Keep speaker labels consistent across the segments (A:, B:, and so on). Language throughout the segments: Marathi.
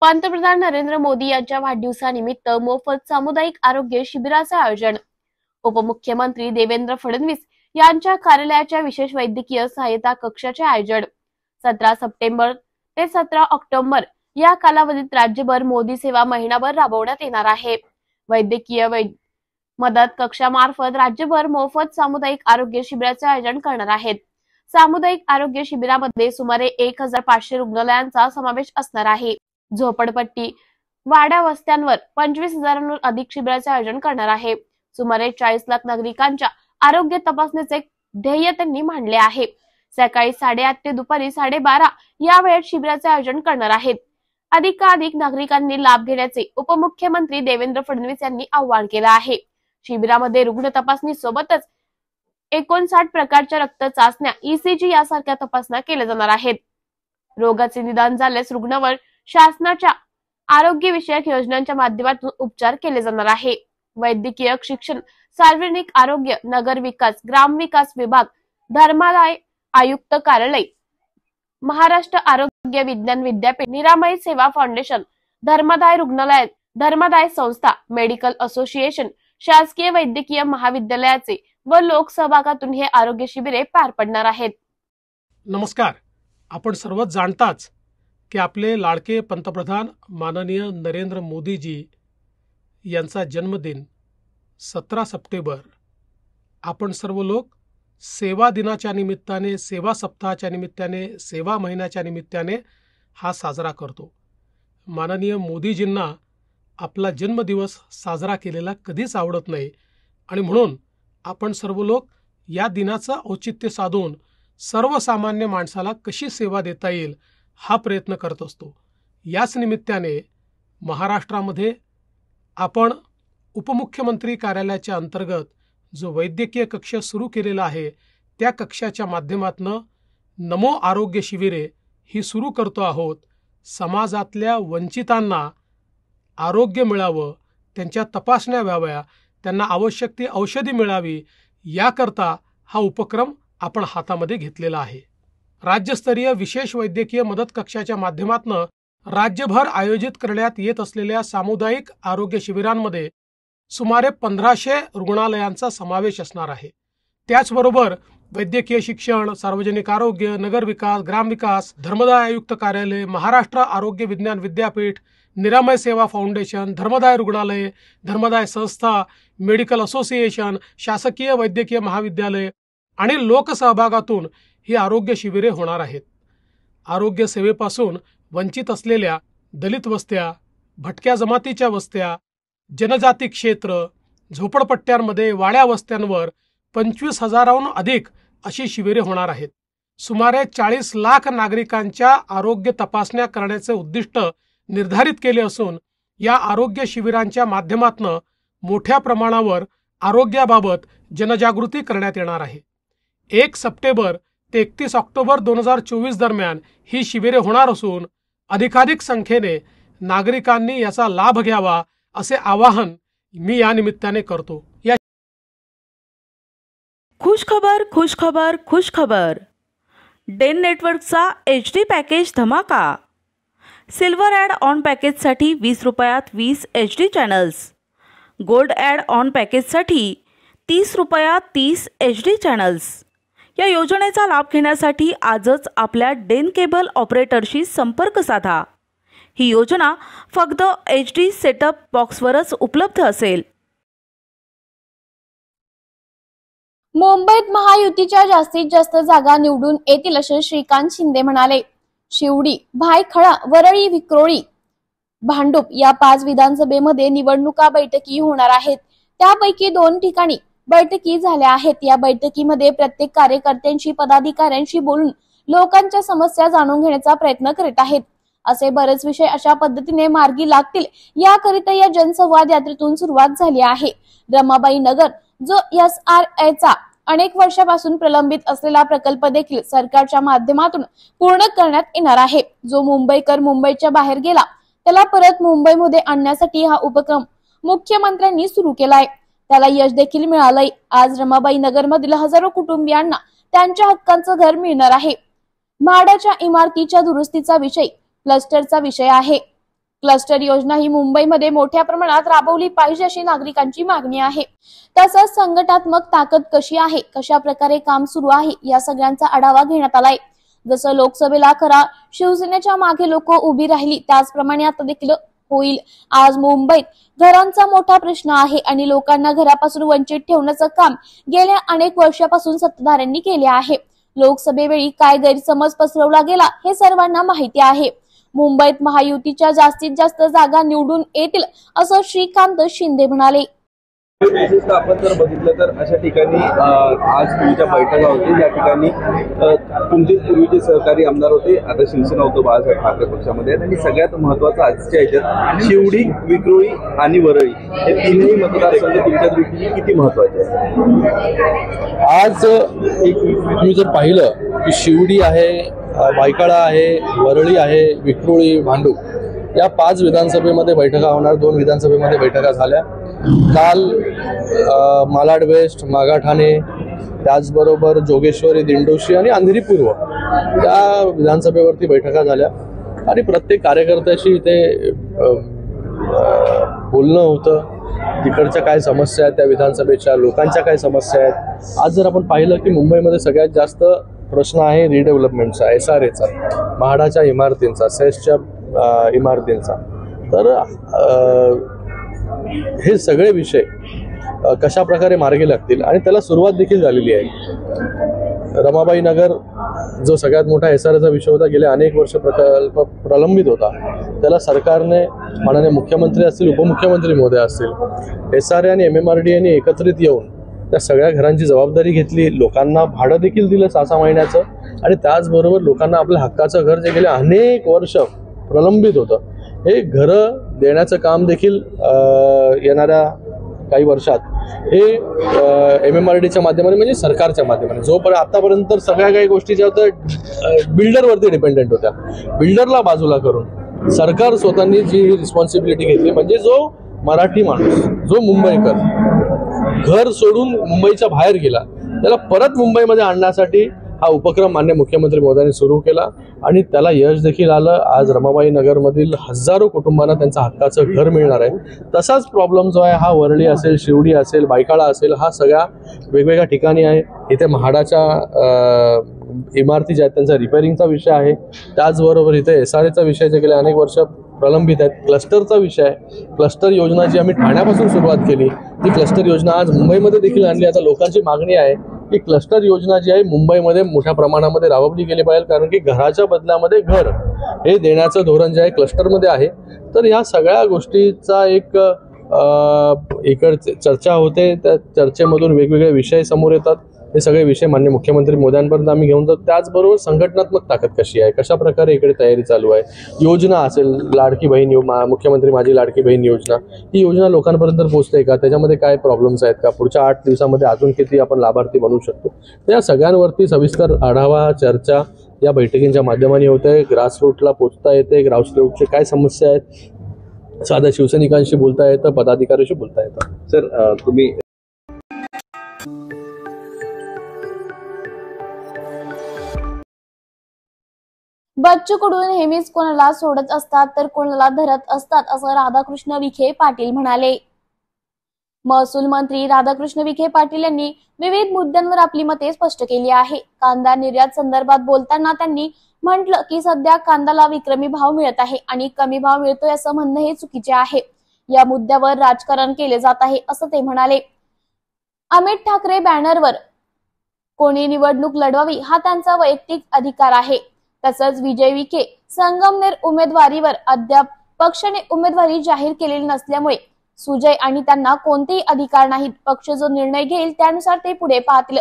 A: पंतप्रधान नरेंद्र मोदी यांच्या वाढदिवसानिमित्त मोफत सामुदायिक आरोग्य शिबिराचे आयोजन. उपमुख्यमंत्री देवेंद्र फडणवीस यांच्या कार्यालयाच्या विशेष वैद्यकीय सहायता कक्षाचे आयोजन. 17 सप्टेंबर ते 17 ऑक्टोबर या कालावधीत राज्यभर मोदी सेवा महिनाभर राबवण्यात येणार आहे. वैद्यकीय मदत कक्षामार्फत राज्यभर मोफत सामुदायिक आरोग्य शिबिराचे आयोजन करणार आहेत. सामुदायिक आरोग्य शिबिरामध्ये सुमारे 1500 रुग्णालयांचा समावेश असणार आहे. झोपडपट्टी वाड्या वस्त्यांवर 25,000हून अधिक शिबिराचे आयोजन करणार आहे. सुमारे 40 लाख नागरिकांच्या आरोग्य तपासणीचे ध्येय त्यांनी मांडले आहे. सकाळी 8:30 ते दुपारी 12:30 या वेळेत शिबिराचे आयोजन करणार आहेत. अधिकाधिक नागरिकांनी लाभ घेण्याचे उपमुख्यमंत्री देवेंद्र फडणवीस यांनी आवाहन केले आहे. शिबिरामध्ये रुग्ण तपासणी सोबतच 59 प्रकारच्या रक्त चाचण्या, ECG यासारख्या तपासण्या केल्या जाणार आहेत. रोगाचे निदान झाल्यास रुग्णावर शासनाच्या आरोग्य विषयक योजनांच्या माध्यमातून उपचार केले जाणार आहे. वैद्यकीय शिक्षण, सार्वजनिक आरोग्य, नगर विकास, ग्रामविकास विभाग, धर्मादाय आयुक्त कार्यालय, महाराष्ट्र आरोग्य विज्ञान विद्यापीठ, निरामय सेवा फाउंडेशन, धर्मादाय रुग्णालय, धर्मादाय संस्था, मेडिकल असोसिएशन, शासकीय वैद्यकीय महाविद्यालयाचे व लोकसहभागातून हे आरोग्य शिबिरे पार पडणार आहेत.
B: नमस्कार. आपण सर्वच जाणताच की आपले लाडके पंतप्रधान माननीय नरेंद्र मोदीजी यांचा जन्मदिन 17 सप्टेंबर आपण सर्व लोक सेवा दिनाच्या निमित्ताने, सेवा सप्ताहाच्या निमित्ताने, सेवा महिन्याच्या निमित्ताने हा साजरा करतो. माननीय मोदीजींना आपला जन्मदिवस साजरा केलेला कधीच आवडत नाही आणि म्हणून आपण सर्व लोक या दिनाचं औचित्य साधून सर्वसामान्य माणसाला कशी सेवा देता येईल हा प्रयत्न करत असतो. याच निमित्ताने महाराष्ट्रामध्ये आपण उपमुख्यमंत्री कार्यालयाच्या अंतर्गत जो वैद्यकीय कक्ष सुरू केलेला आहे त्या कक्षाच्या माध्यमातून नमो आरोग्य शिबिरे ही सुरू करतो आहोत. समाजातल्या वंचितांना आरोग्य मिळावं, त्यांच्या तपासण्या व्हाव्या, त्यांना आवश्यक ती औषधी मिळावी याकरता हा उपक्रम आपण हातामध्ये घेतलेला आहे. राज्यस्तरीय विशेष वैद्यकीय मदत कक्षाच्या माध्यमातून राज्यभर आयोजित करण्यात येत असलेल्या सामुदायिक आरोग्य शिबिरांमध्ये सुमारे 1500 रुग्णालयांचा समावेश असणार आहे. त्याचबरोबर वैद्यकीय शिक्षण, सार्वजनिक आरोग्य, नगरविकास, ग्रामविकास, धर्मादाय आयुक्त कार्यालय, महाराष्ट्र आरोग्य विज्ञान विद्यापीठ, निरामय सेवा फाउंडेशन, धर्मादाय रुग्णालय, धर्मादाय संस्था, मेडिकल असोसिएशन, शासकीय वैद्यकीय महाविद्यालय आणि लोकसहभागातून ही आरोग्य शिबिरे होणार आहेत. आरोग्य सेवेपासून वंचित असलेल्या दलित वस्त्या, भटक्या जमातीच्या वस्त्या, जनजाती क्षेत्र, झोपडपट्ट्यांमध्ये वाड्या वस्त्यांवर 25,000हून अधिक अशी शिबिरे होणार आहेत. सुमारे 40 लाख नागरिकांच्या आरोग्य तपासण्या करण्याचे उद्दिष्ट निर्धारित केले असून या आरोग्य शिबिरांच्या माध्यमातून मोठ्या प्रमाणावर आरोग्याबाबत जनजागृती करण्यात येणार आहे. 1 सप्टेंबर ते 31 ऑक्टोबर 2024 दरम्यान ही शिबिरे होणार असून अधिकाधिक संख्येने नागरिकांनी याचा लाभ घ्यावा असे आवाहन मी या निमित्ताने करतो.
C: खुश खबर. डेन नेटवर्कचा HD पॅकेज धमाका. सिल्वर ॲड ऑन पॅकेजसाठी 20 रुपयात 20 HD channels. Gold add on पॅकेजसाठी 30 रुपयात 30 HD चॅनल्स. या योजनेचा लाभ घेण्यासाठी आजच आपल्या डेन केबल ऑपरेटरशी संपर्क साधा. ही योजना फक्त HD सेटअप बॉक्सवरच उपलब्ध असेल.
A: मुंबईत महायुतीच्या जास्तीत जास्त जागा निवडून येतील असे श्रीकांत शिंदे म्हणाले. शिवडी, भायखळा, वरळी, विक्रोळी, भांडूप या 5 विधानसभेमध्ये निवडणुका बैठकी होणार आहेत. त्यापैकी 2 ठिकाणी बैठकी झाल्या आहेत. या बैठकीमध्ये प्रत्येक कार्यकर्त्यांशी, पदाधिकाऱ्यांशी बोलून लोकांच्या समस्या जाणून घेण्याचा प्रयत्न करीत आहेत. असे बरेच विषय अशा पद्धतीने मार्गी लागतील याकरिता या जनसंवाद यात्रेतून सुरुवात झाली आहे. रमाबाई नगर जो SRA अनेक वर्षापासून प्रलंबित असलेला प्रकल्प देखील सरकारच्या माध्यमातून पूर्ण करण्यात येणार आहे. जो मुंबईकर मुंबईच्या बाहेर गेला त्याला परत मुंबईमध्ये आणण्यासाठी हा उपक्रम मुख्यमंत्र्यांनी सुरू केलाय. त्याला यश देखील मिळालंय. आज रमाबाई नगर मधील हजारो कुटुंबियांना त्यांच्या हक्काचं घर मिळणार आहे. म्हाडाच्या इमारतीच्या दुरुस्तीचा विषय क्लस्टरचा विषय आहे. क्लस्टर योजना ही मुंबईमध्ये मोठ्या प्रमाणात राबवली पाहिजे अशी नागरिकांची मागणी आहे। तसंच संघटनात्मक ताकद कशी आहे, कशा प्रकारे काम सुरू आहे या सगळ्यांचा आढावा घेण्यात आलाय। जसं लोकसभेला खरा शिवसेनेच्या मागे लोक उभी राहिली त्याचप्रमाणे आता देखील होईल। आज मुंबईत घरांचा मोठा प्रश्न आहे आणि लोकांना घरापासून वंचित ठेवण्याचं काम गेल्या अनेक वर्षापासून सत्ताधाऱ्यांनी केले आहे। लोकसभेवेळी काय गैरसमज पसरवला गेला हे सर्वांना माहिती आहे। मुंबईत महायुतीच्या जास्तीत जास्त जागा निवडून येतील असं श्रीकांत शिंदे म्हणाले।
D: विशेषतः आपण जर बघितलं तर अशा ठिकाणी आज तुमच्या बैठका होती, ज्या ठिकाणी तुमचे पूर्वीचे सहकारी आमदार होते, आता शिवसेना उद्धव बाळासाहेब ठाकरे पक्षामध्ये आहेत आणि सगळ्यात महत्त्वाचं आजच्या ह्याच्यात शिवडी, विक्रोळी आणि वरळी हे तीनही मतदारसंघ तुमच्या दृष्टीने किती महत्त्वाचे आहेत?
E: आज तुम्ही जर पाहिलं की शिवडी आहे, भायखळा आहे, वरळी आहे, विक्रोळी, भांडूप या 5 विधानसभेमध्ये बैठका होणार। 2 विधानसभेमध्ये बैठका झाल्या। काल मालाड वेस्ट, मागाठाणे, त्याचबरोबर जोगेश्वरी, दिंडोशी आणि अंधेरी पूर्व या विधानसभेवरती बैठका झाल्या आणि प्रत्येक कार्यकर्त्याशी इथे बोलणं होतं। तिकडच्या काय समस्या आहेत, त्या विधानसभेच्या लोकांच्या काय समस्या आहेत। आज जर आपण पाहिलं की मुंबईमध्ये सगळ्यात जास्त प्रश्न आहे रिडेव्हलपमेंटचा, SRAचा, म्हाडाच्या इमारतींचा, सेसच्या इमारतींचा। तर हे सगळे विषय कशा प्रकारे मार्गी लागतील आणि त्याला सुरुवात देखील झालेली आहे। रमाबाई नगर जो सगळ्यात मोठा SRAचा विषय होता, गेले अनेक वर्ष प्रकल्प प्रलंबित होता, त्याला सरकारने माननीय मुख्यमंत्री असतील, उपमुख्यमंत्री महोदय असतील, SRA आणि MMRD यांनी एकत्रित येऊन त्या सगळ्या घरांची जबाबदारी घेतली। लोकांना भाडं देखील दिलं 6 महिन्याचं आणि त्याचबरोबर लोकांना आपल्या हक्काचं घर जे गेले अनेक वर्ष प्रलंबित होतं, हे घरं देण्याचं काम देखील येणाऱ्या काही वर्षात हे MMRDच्या माध्यमाने म्हणजे सरकारच्या माध्यमाने, जोपर्यंत आतापर्यंत तर सगळ्या काही गोष्टी ज्या होत्या बिल्डरवरती डिपेंडेंट होत्या, बिल्डरला बाजूला करून सरकार स्वतःनी जी रिस्पॉन्सिबिलिटी घेतली, म्हणजे जो मराठी माणूस, जो मुंबईकर घर सोडून मुंबईच्या बाहेर गेला, त्याला परत मुंबईमध्ये आणण्यासाठी हा उपक्रम मान्य मुख्यमंत्री महोदयांनी सुरू केला आणि त्याला यश देखील आलं। आज रमाबाई नगरमधील हजारो कुटुंबांना त्यांचं हक्काचं घर मिळणार आहे। तसाच प्रॉब्लेम जो आहे हा वरळी असेल, शिवडी असेल, भायखळा असेल, हा सगळ्या वेगवेगळ्या ठिकाणी आहे। इथे म्हाडाच्या इमारती ज्या आहेत त्यांचा रिपेअरिंगचा विषय आहे, त्याचबरोबर इथे SRAचा विषय जे गेले अनेक वर्ष प्रलंबित आहेत। क्लस्टरचा विषय आहे, क्लस्टर योजना जी आम्ही ठाण्यापासून सुरुवात केली ती क्लस्टर योजना आज मुंबईमध्ये देखील आणली। आता लोकांची मागणी आहे की क्लस्टर योजना जी आहे मुंबईमध्ये मोठ्या प्रमाणामध्ये राबवली गेली पाहिजे, कारण की घराच्या बदल्यामध्ये घर हे देण्याचं धोरण जे आहे क्लस्टरमध्ये आहे। तर या सगळ्या गोष्टीचा एक इकडे चर्चा होते, त्या चर्चेमधून वेगवेगळे विषय समोर येतात। हे सगळे विषय मान्य मुख्यमंत्री मोदयांपर्यंत आम्ही घेऊन जातो। त्याचबरोबर संघटनात्मक ताकद कशी आहे, कशा प्रकारे इकडे तयारी चालू आहे, योजना असेल, लाडकी बहीण मुख्यमंत्री माझी लाडकी बहीण योजना, ही योजना लोकांपर्यंत पोहोचते का, त्याच्यामध्ये काय प्रॉब्लेम्स आहेत का, पुढच्या 8 दिवसामध्ये अजून किती आपण लाभार्थी बनवू शकतो, या सगळ्यांवरती सविस्तर आढावा चर्चा या बैठकींच्या माध्यमाने होते। ग्रासरूटला पोहोचता येते, ग्रासरूटचे काय समस्या आहेत, साध्या शिवसैनिकांशी बोलता येतं, पदाधिकाऱ्यांशी बोलता येतं।
D: सर तुम्ही
A: बच्चू कडू नेहमीच कोणाला सोडत असतात तर कोणाला धरत असतात असं राधाकृष्ण विखे पाटील म्हणाले। महसूल मंत्री राधाकृष्ण विखे पाटील यांनी विविध मुद्द्यांवर आपली मते स्पष्ट केली आहे। कांदा निर्यात संदर्भात बोलताना त्यांनी म्हटलं की सध्या कांद्याला विक्रमी भाव मिळत आहे आणि कमी भाव मिळतोय असं म्हणणं हे चुकीचे आहे। या मुद्द्यावर राजकारण केले जात आहे असं ते म्हणाले। अमित ठाकरे बॅनरवर कोणी निवडणूक लढवावी हा त्यांचा वैयक्तिक अधिकार आहे। तसंच विजय विखे संगमनेर उमेदवारीवर अद्याप पक्षाने उमेदवारी जाहीर केलेली नसल्यामुळे सुजय आणि त्यांना कोणतेही अधिकार नाहीत। पक्ष जो निर्णय घेईल त्यानुसार ते पुढे पाहतील।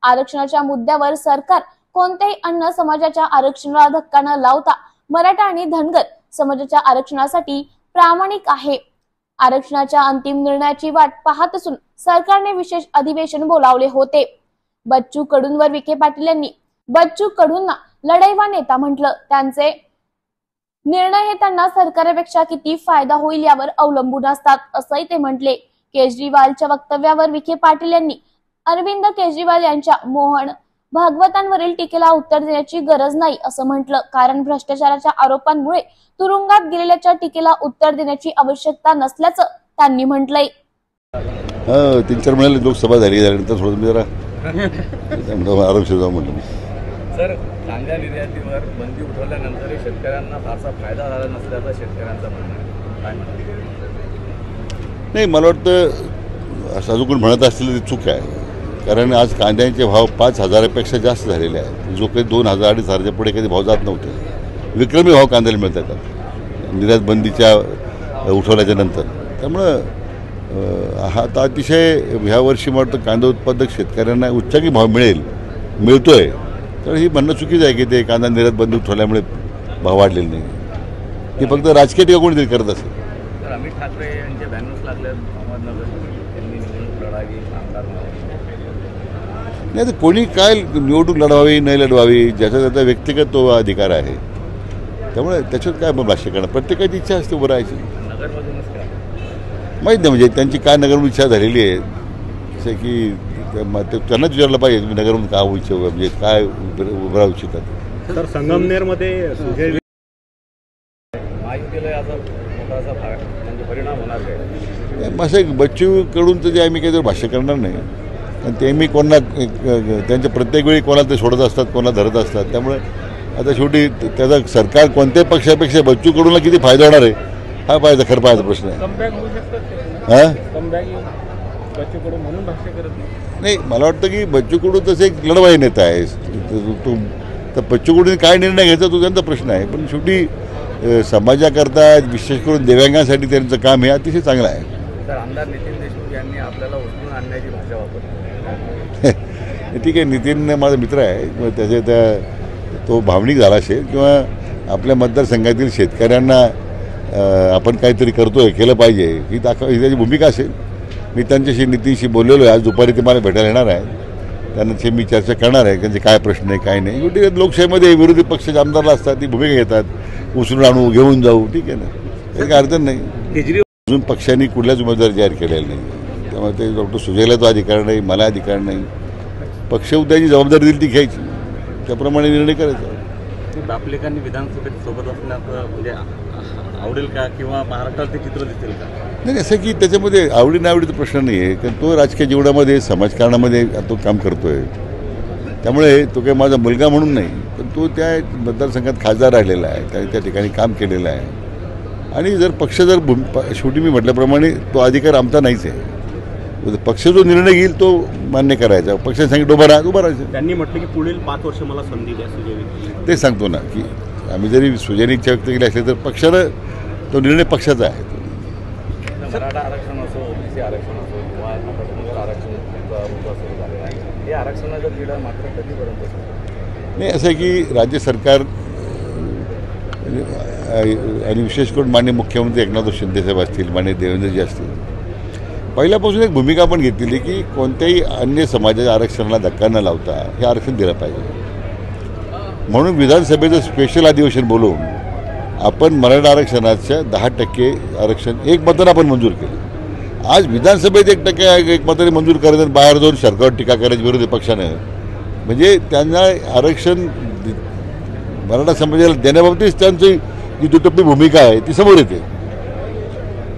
A: आरक्षणाच्या मुद्द्यावर सरकार कोणत्याही अन्य समाजाच्या आरक्षणाला धक्का न लावता मराठा आणि धनगर समाजाच्या आरक्षणासाठी प्रामाणिक आहे। आरक्षणाच्या अंतिम निर्णयाची वाट पाहत असून सरकारने विशेष अधिवेशन बोलावले होते। बच्चू कडूंवर विखे पाटील यांनी बच्चू कडूंना लढाईवा नेता म्हटलं, त्यांचे निर्णय हे त्यांना सरकारपेक्षा किती फायदा होईल यावर अवलंबून असतात असंही ते म्हटले। केजरीवालच्या वक्तव्यावर विखे पाटील यांनी अरविंद केजरीवाल यांच्या मोहन भागवतांवरील टीकेला उत्तर देण्याची गरज नाही असं म्हटलं. कारण भ्रष्टाचाराच्या आरोपांमुळे तुरुंगात गेलेल्याच्या टीकेला उत्तर देण्याची आवश्यकता नसल्याचं त्यांनी म्हटलंय.
F: 3-4 महिन्याला लोकसभा झाल्यानंतर थोडं मी जरा आरामशीर जाऊ म्हटलं.
D: सर, कांद्या निर्यातीवर बंदी उठवल्यानंतरही शेतकऱ्यांना फारसा फायदा झाला नसल्याचं शेतकऱ्यांचं म्हणणं आहे. काय म्हणतात?
F: नाही, मला वाटतं असं अजून कोण म्हणत असलेलं ते चूक आहे. कारण आज कांद्याचे भाव 5,000पेक्षा जास्त झालेले आहेत. जो काही 2,000-2,500च्या पुढे कधी भाव जात नव्हते. विक्रमी भाव कांद्याला मिळतात निर्यात बंदीच्या उठवल्याच्या नंतर. त्यामुळं हा आता अतिशय ह्या वर्षी मला वाटतं कांदा उत्पादक शेतकऱ्यांना उच्चांकी भाव मिळतोय. तर ही म्हणणं चुकीचं आहे की ते कांदा निर्यात बंदी उठवल्यामुळे भाव वाढलेले नाही. हे फक्त राजकीय टीका कोणीतरी करत असेल.
D: तर अमित ठाकरे यांचे बॅनर्स लागले अहमदनगर, त्यांनी निवडणूक लढावी, आमदार
F: नाही, तर कोणी काय निवडणूक लढवावी नाही लढवावी ज्याचा त्याचा व्यक्तिगत तो अधिकार आहे. त्यामुळे त्याच्यात काय भाष्य करणार. प्रत्येकाची इच्छा असते उभं राहायची.
D: नगरमधूनच काय
F: माहीत नाही, म्हणजे त्यांची काय नगरमधून इच्छा झालेली आहे. जसं की त्यांनाच विचारलं पाहिजे तुम्ही नगरमधून का इच्छा म्हणजे काय उभं राहू इच्छितात.
G: तर संगमनेरमध्ये
D: महायुतीला याचा मोठा असा म्हणजे परिणाम होणार काय?
F: असं बच्चूकडून तर जे आम्ही काही भाष्य करणार नाही. आणि ते मी कोणा त्यांच्या प्रत्येक वेळी कोणाला ते सोडत असतात, कोणाला धरत असतात. त्यामुळे आता शेवटी त्याचा सरकार कोणत्याही पक्षापेक्षा बच्चूकडूनला किती फायदा होणार आहे हा पाहायचा खरं पाहायचा प्रश्न आहे. नाही, मला वाटतं की बच्चू कडू तसं एक लढवाई नेता आहे. तर बच्चू कडून काय निर्णय घ्यायचा तो त्यांचा प्रश्न आहे. पण शेवटी समाजाकरता विशेष करून दिव्यांगांसाठी त्यांचं काम हे अतिशय चांगलं आहे.
D: तर आमदार नितीन देशमुख यांनी आपल्याला उचलून आणण्याची भाषा वापरली.
F: ठीक आहे, नितीन माझा मित्र आहे किंवा त्याच्या तो भावनिक झाला असेल किंवा आपल्या मतदारसंघातील शेतकऱ्यांना आपण काहीतरी करतोय केलं पाहिजे ही त्याची भूमिका असेल. मी त्यांच्याशी नितीनशी बोललेलो आहे. आज दुपारी ते मला भेटायला येणार आहे. त्यांची मी चर्चा करणार आहे त्यांचे काय प्रश्न आहे काय नाही. शेवटी लोकशाहीमध्ये विरोधी पक्षाचे आमदार असतात ती भूमिका घेतात. उचलून आणू घेऊन जाऊ ठीक आहे ना, हे काय अडचण नाही. अजून पक्षांनी कुठल्याच उमेदवार जाहीर केलेला नाही. त्यामुळे ते डॉक्टर सुजयला तो अधिकार नाही, मला अधिकार नाही. पक्ष उद्याची जबाबदारी दिली ती घ्यायची, त्याप्रमाणे निर्णय करायचा.
G: दापलेकांनी विधानसभेत सोबत असण्याचं म्हणजे आवडेल का किंवा महाराष्ट्रात ते चित्र दिसेल का?
F: नाही, असं की त्याच्यामध्ये आवडी नावडीचा प्रश्न नाही आहे. कारण तो राजकीय जीवनामध्ये समाजकारणामध्ये तो काम करतोय. त्यामुळे तो काही माझा मुलगा म्हणून नाही, पण तो त्या मतदारसंघात खासदार राहिलेला आहे, त्याने त्या ठिकाणी काम केलेलं आहे. आणि जर पक्ष जर शेवटी मी म्हटल्याप्रमाणे तो अधिकार आमचा नाहीच आहे. पक्ष जो निर्णय घेईल तो मान्य करायचा. पक्षाने सांगितलं उभं राहायचं.
G: त्यांनी म्हटलं की पुढील 5 वर्ष मला संधी द्या सुजय.
F: ते सांगतो ना की आम्ही जरी सुजयने इच्छा व्यक्त केली असली तर पक्षानं तो निर्णय पक्षाचा आहे.
D: मराठा आरक्षण असो, ओबीसी आरक्षण असो किंवा आरक्षण सुरू झालेलं आहे, हे आरक्षणाचा तिढा मात्र कधीपर्यंत?
F: नाही, असं आहे की राज्य सरकार आणि विशेष करून माननीय मुख्यमंत्री एकनाथ शिंदेसाहेब असतील, माननीय देवेंद्रजी असतील, पहिल्यापासून एक भूमिका आपण घेतलेली की कोणत्याही अन्य समाजाच्या आरक्षणाला धक्का न लावता हे आरक्षण दिलं पाहिजे. म्हणून विधानसभेचं स्पेशल अधिवेशन बोलवून आपण मराठा आरक्षणाच्या 10% आरक्षण एक मतानं आपण मंजूर केलं. आज विधानसभेत 1% एक मताने मंजूर करायचं, बाहेर जाऊन सरकारवर टीका करायची विरोधी पक्षानं, म्हणजे त्यांना आरक्षण मराठा समाजाला देण्याबाबतीत त्यांची जी दुटप्पी भूमिका आहे ती समोर येते.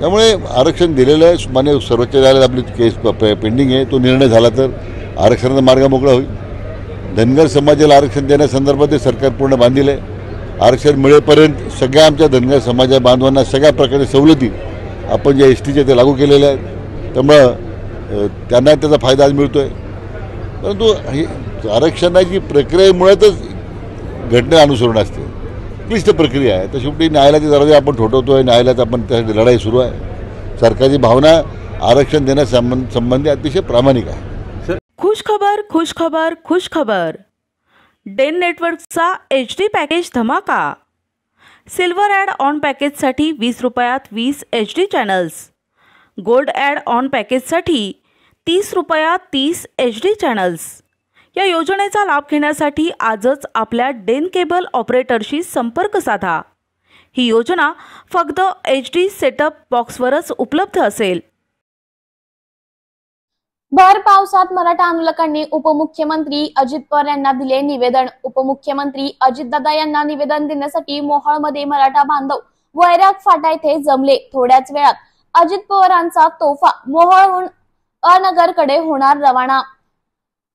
F: त्यामुळे आरक्षण दिलेलं आहे. मान्य सर्वोच्च न्यायालयात आपली केस पेंडिंग आहे. तो निर्णय झाला तर आरक्षणाचा मार्ग मोकळा होईल. धनगर समाजाला आरक्षण देण्यासंदर्भात ते सरकार पूर्ण बांधील आहे. आरक्षण मिळेपर्यंत सगळ्या आमच्या धनगर समाजा बांधवांना सगळ्या प्रकारच्या सवलती आपण ज्या STच्या ते लागू केलेल्या आहेत. त्यामुळं त्यांना त्याचा फायदा आज मिळतो आहे. परंतु ही आरक्षणाची प्रक्रिया मुळातच घटना अनुसरण असते, क्लिष्ट प्रक्रिया आहे. तर शेवटी न्यायालयाचे दरवाजे आपण ठोठवतो आहे, न्यायालयात आपण त्यासाठी लढाई सुरू आहे. सरकारची भावना आरक्षण देण्यासंबंधी अतिशय प्रामाणिक आहे.
C: खुशखबर खुशखबर खुशखबर. डेन नेटवर्कचा HD पॅकेज धमाका. सिल्वर ॲड ऑन पॅकेजसाठी 20 रुपयात 20 HD channels. Gold add on पॅकेजसाठी 30 रुपयात 30 HD चॅनल्स. या योजनेचा लाभ घेण्यासाठी आजच आपल्या डेन केबल ऑपरेटरशी संपर्क साधा. ही योजना फक्त HD सेटअप बॉक्सवरच उपलब्ध असेल.
A: भर पावसात मराठा आंदोलकांनी उपमुख्यमंत्री अजित पवार यांना दिले निवेदन. उपमुख्यमंत्री अजितदादा यांना निवेदन देण्यासाठी मोहोळमध्ये मराठा बांधव वैराग फाटा येथे जमले. थोड्याच वेळात अजित पवारांचा तोफा मोहोळहून अनगरकडे होणार रवाना.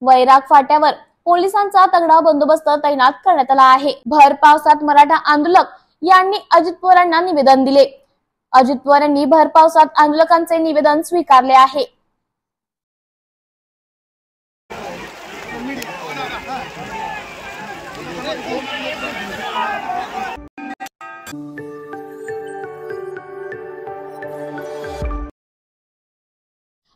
A: वैराग फाट्यावर पोलिसांचा तगडा बंदोबस्त तैनात करण्यात आला आहे. भर पावसात मराठा आंदोलक यांनी अजित पवारांना निवेदन दिले. अजित पवार यांनी भर पावसात आंदोलकांचे निवेदन स्वीकारले आहे.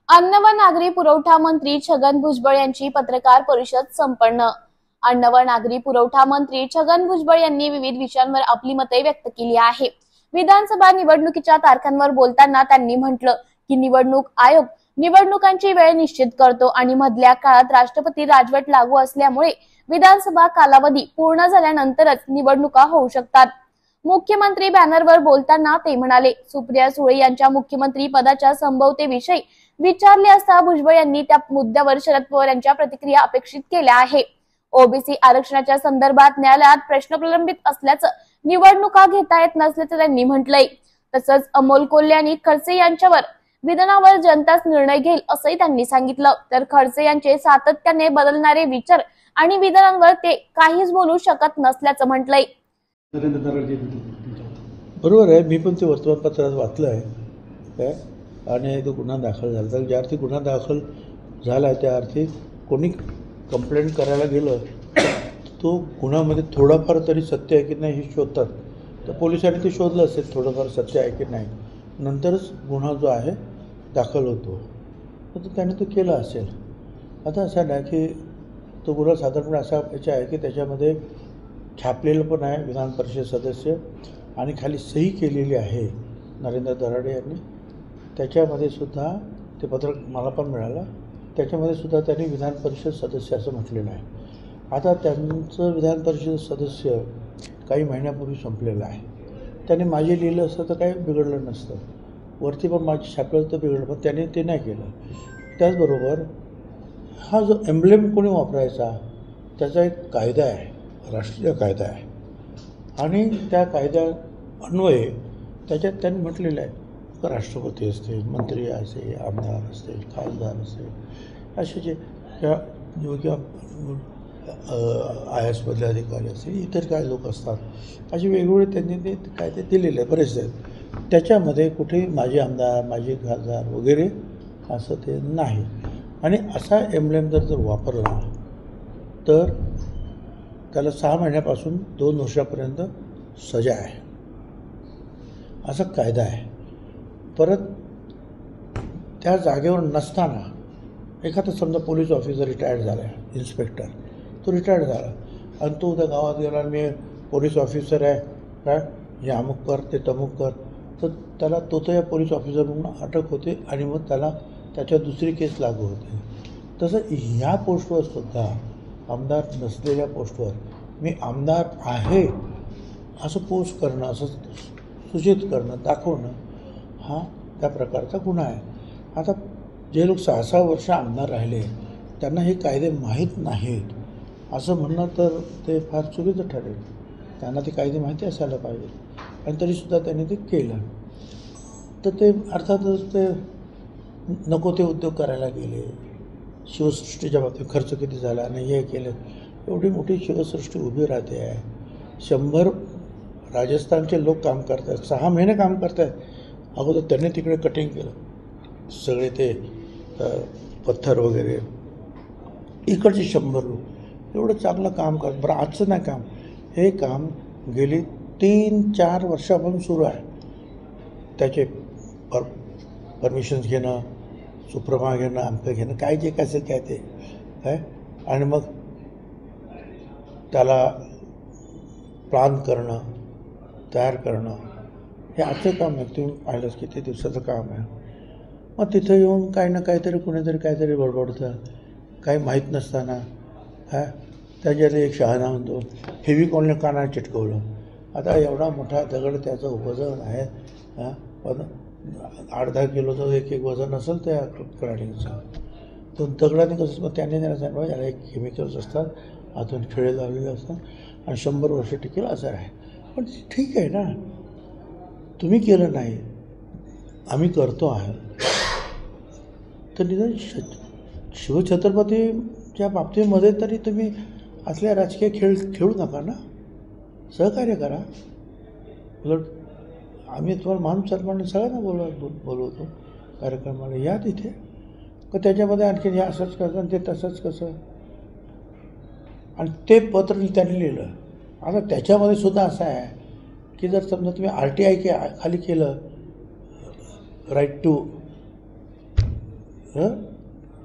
A: अन्न व नागरी पुरवठा मंत्री छगन भुजबळ यांची पत्रकार परिषद संपन्न. अन्न व नागरी पुरवठा मंत्री छगन भुजबळ यांनी विविध विषयांवर आपली मते व्यक्त केली आहे. विधानसभा निवडणुकीच्या तारखांवर बोलताना त्यांनी म्हटलं की निवडणूक आयोग निवडणुकांची वेळ निश्चित करतो आणि मधल्या काळात राष्ट्रपती राजवट लागू असल्यामुळे विधानसभा कालावधी पूर्ण झाल्यानंतरच निवडणुका होऊ शकतात. मुख्यमंत्री बॅनरवर बोलताना ते म्हणाले. सुप्रिया सुळे यांच्या मुख्यमंत्री पदाच्या संभाव्यतेविषयी विचारले असता भुजबळ यांनी त्या मुद्द्यावर शरद पवार यांच्या प्रतिक्रिया अपेक्षित केल्या आहे. ओबीसी आरक्षणाच्या संदर्भात न्यायालयात प्रश्न प्रलंबित असल्याचं निवडणुका घेता येत नसल्याचं त्यांनी म्हटलंय. तसंच अमोल कोल्हे आणि खडसे यांच्यावर विधानावर जनताच निर्णय घेईल असंही त्यांनी सांगितलं. तर खडसे यांचे सातत्याने बदलणारे विचार आणि विधानांवर ते काहीच बोलू शकत नसल्याचं म्हटलंय.
H: बरोबर आहे, मी पण ते वर्तमानपत्रात वाचलं आहे काय, आणि तो गुन्हा दाखल झाला. तर ज्या अर्थी गुन्हा दाखल झाला त्या अर्थी कोणी कंप्लेंट करायला गेलं तो गुन्ह्यामध्ये थोडाफार तरी सत्य आहे की नाही हे शोधतात. तर पोलिसांनी ते शोधलं असेल थोडंफार सत्य आहे की नाही, नंतरच गुन्हा जो आहे दाखल होतो. तर त्याने तो केला असेल. आता असं नाही की तो गुन्हा साधारणपणे असा याचा आहे की त्याच्यामध्ये छापलेलं पण आहे विधान परिषद सदस्य आणि खाली सही केलेली आहे नरेंद्र दराडे यांनी. त्याच्यामध्ये सुद्धा ते पत्रक मला पण मिळालं. त्याच्यामध्ये सुद्धा त्यांनी विधान परिषद सदस्य असं म्हटलेलं आहे. आता त्यांचं विधान परिषद सदस्य काही महिन्यापूर्वी संपलेलं आहे. त्याने माझे लिहिलं असतं तर काही बिघडलं नसतं, वरती पण माझी छापलं तर बिघडलं, पण त्याने ते नाही केलं. त्याचबरोबर हा जो एम्ब्लेम कोणी वापरायचा त्याचा एक कायदा आहे, राष्ट्रीय कायदा आहे, आणि त्या कायद्या अन्वये त्याच्यात त्यांनी म्हटलेलं आहे का राष्ट्रपती असते, मंत्री असे, आमदार असतील, खासदार असेल, असे जे किंवा आय एस मधले अधिकारी असतील, इतर काय लोक असतात, असे वेगवेगळे त्यांनी ते कायदे दिलेले आहे बरेचसे आहेत. त्याच्यामध्ये कुठे माझे आमदार, माझे खासदार वगैरे असं ते नाही. आणि असा एम्ब्लेम जर वापरला तर त्याला 6 महिन्यापासून 2 वर्षापर्यंत सजा आहे, असा कायदा आहे. परत त्या जागेवर नसताना एखादा समजा पोलीस ऑफिसर रिटायर्ड झाला आहे, इन्स्पेक्टर, तो रिटायर्ड झाला आणि तो उद्या गावात गेला, मी पोलीस ऑफिसर आहे काय, हे अमुक कर ते तमुक कर, तर त्याला तो या पोलीस ऑफिसर म्हणून अटक होते आणि मग त्याला त्याच्यावर दुसरी केस लागू होते. तसं ह्या पोस्टवर सुद्धा आमदार नसलेल्या पोस्टवर मी आमदार आहे असं पोस्ट करणं, असं सूचित करणं, दाखवणं हा त्या प्रकारचा गुन्हा आहे. आता जे लोक 6-6 वर्ष आमदार राहिले त्यांना हे कायदे माहीत नाहीत असं म्हणणं तर ते फार चुकीचं ठरेल. त्यांना ते कायदे माहिती असायला पाहिजे आणि तरीसुद्धा त्यांनी ते केलं. तर ते अर्थातच ते नको ते उद्योग करायला गेले. शिवसृष्टीच्या बाबतीत खर्च किती झाला आणि हे केलं, एवढी मोठी शिवसृष्टी उभी राहते आहे. 100 राजस्थानचे लोक काम करत आहेत, 6 महिने काम करत आहेत. अगोदर त्यांनी तिकडे कटिंग केलं सगळे ते पत्थर वगैरे, इकडचे 100 लोक एवढं चांगलं काम करत. बरं आजचं नाही काम, हे काम गेली 3-4 वर्षापासून सुरू आहे. त्याचे परमिशन्स घेणं, सुप्रमा घेणं, आमचं घेणं, काय जे काय असेल काय ते काय, आणि मग त्याला प्लान करणं, तयार करणं, हे आजचं काम आहे. तुम्ही पाहिलंच किती दिवसाचं काम आहे. मग तिथं येऊन काही ना काहीतरी कुणीतरी काहीतरी बडबडतं, काही माहीत नसताना त्याच्यात एक शहाणा म्हणतो फेविकॉलने कानाला चिटकवलं. आता एवढा मोठा दगड, त्याचं वजन आहे पण 8-10 किलोचं एक वजन असेल त्या कडाडीचं, तो दगडाने कसं मग त्याने त्यांना सांगितलं याला एक केमिकल्स असतात आतून खिळे लावलेले असतात आणि 100 वर्ष टिकेल आजार आहे. पण ठीक आहे ना, तुम्ही केलं नाही, आम्ही करतो आहे, तर निदान शिवछत्रपतीच्या बाबतीमध्ये तरी तुम्ही असल्या राजकीय खेळ खेळू नका ना, सहकार्य करा. उलट आम्ही तुम्हाला मान सन्मानाने सगळ्यांना बोलवतो कार्यक्रमाला, या तिथे. का त्याच्यामध्ये आणखी हे असंच कसं आणि ते तसंच कसं, आणि ते पत्र त्यांनी लिहिलं. आता त्याच्यामध्ये सुद्धा असं आहे की जर समजा तुम्ही RTI खाली केलं, राईट टू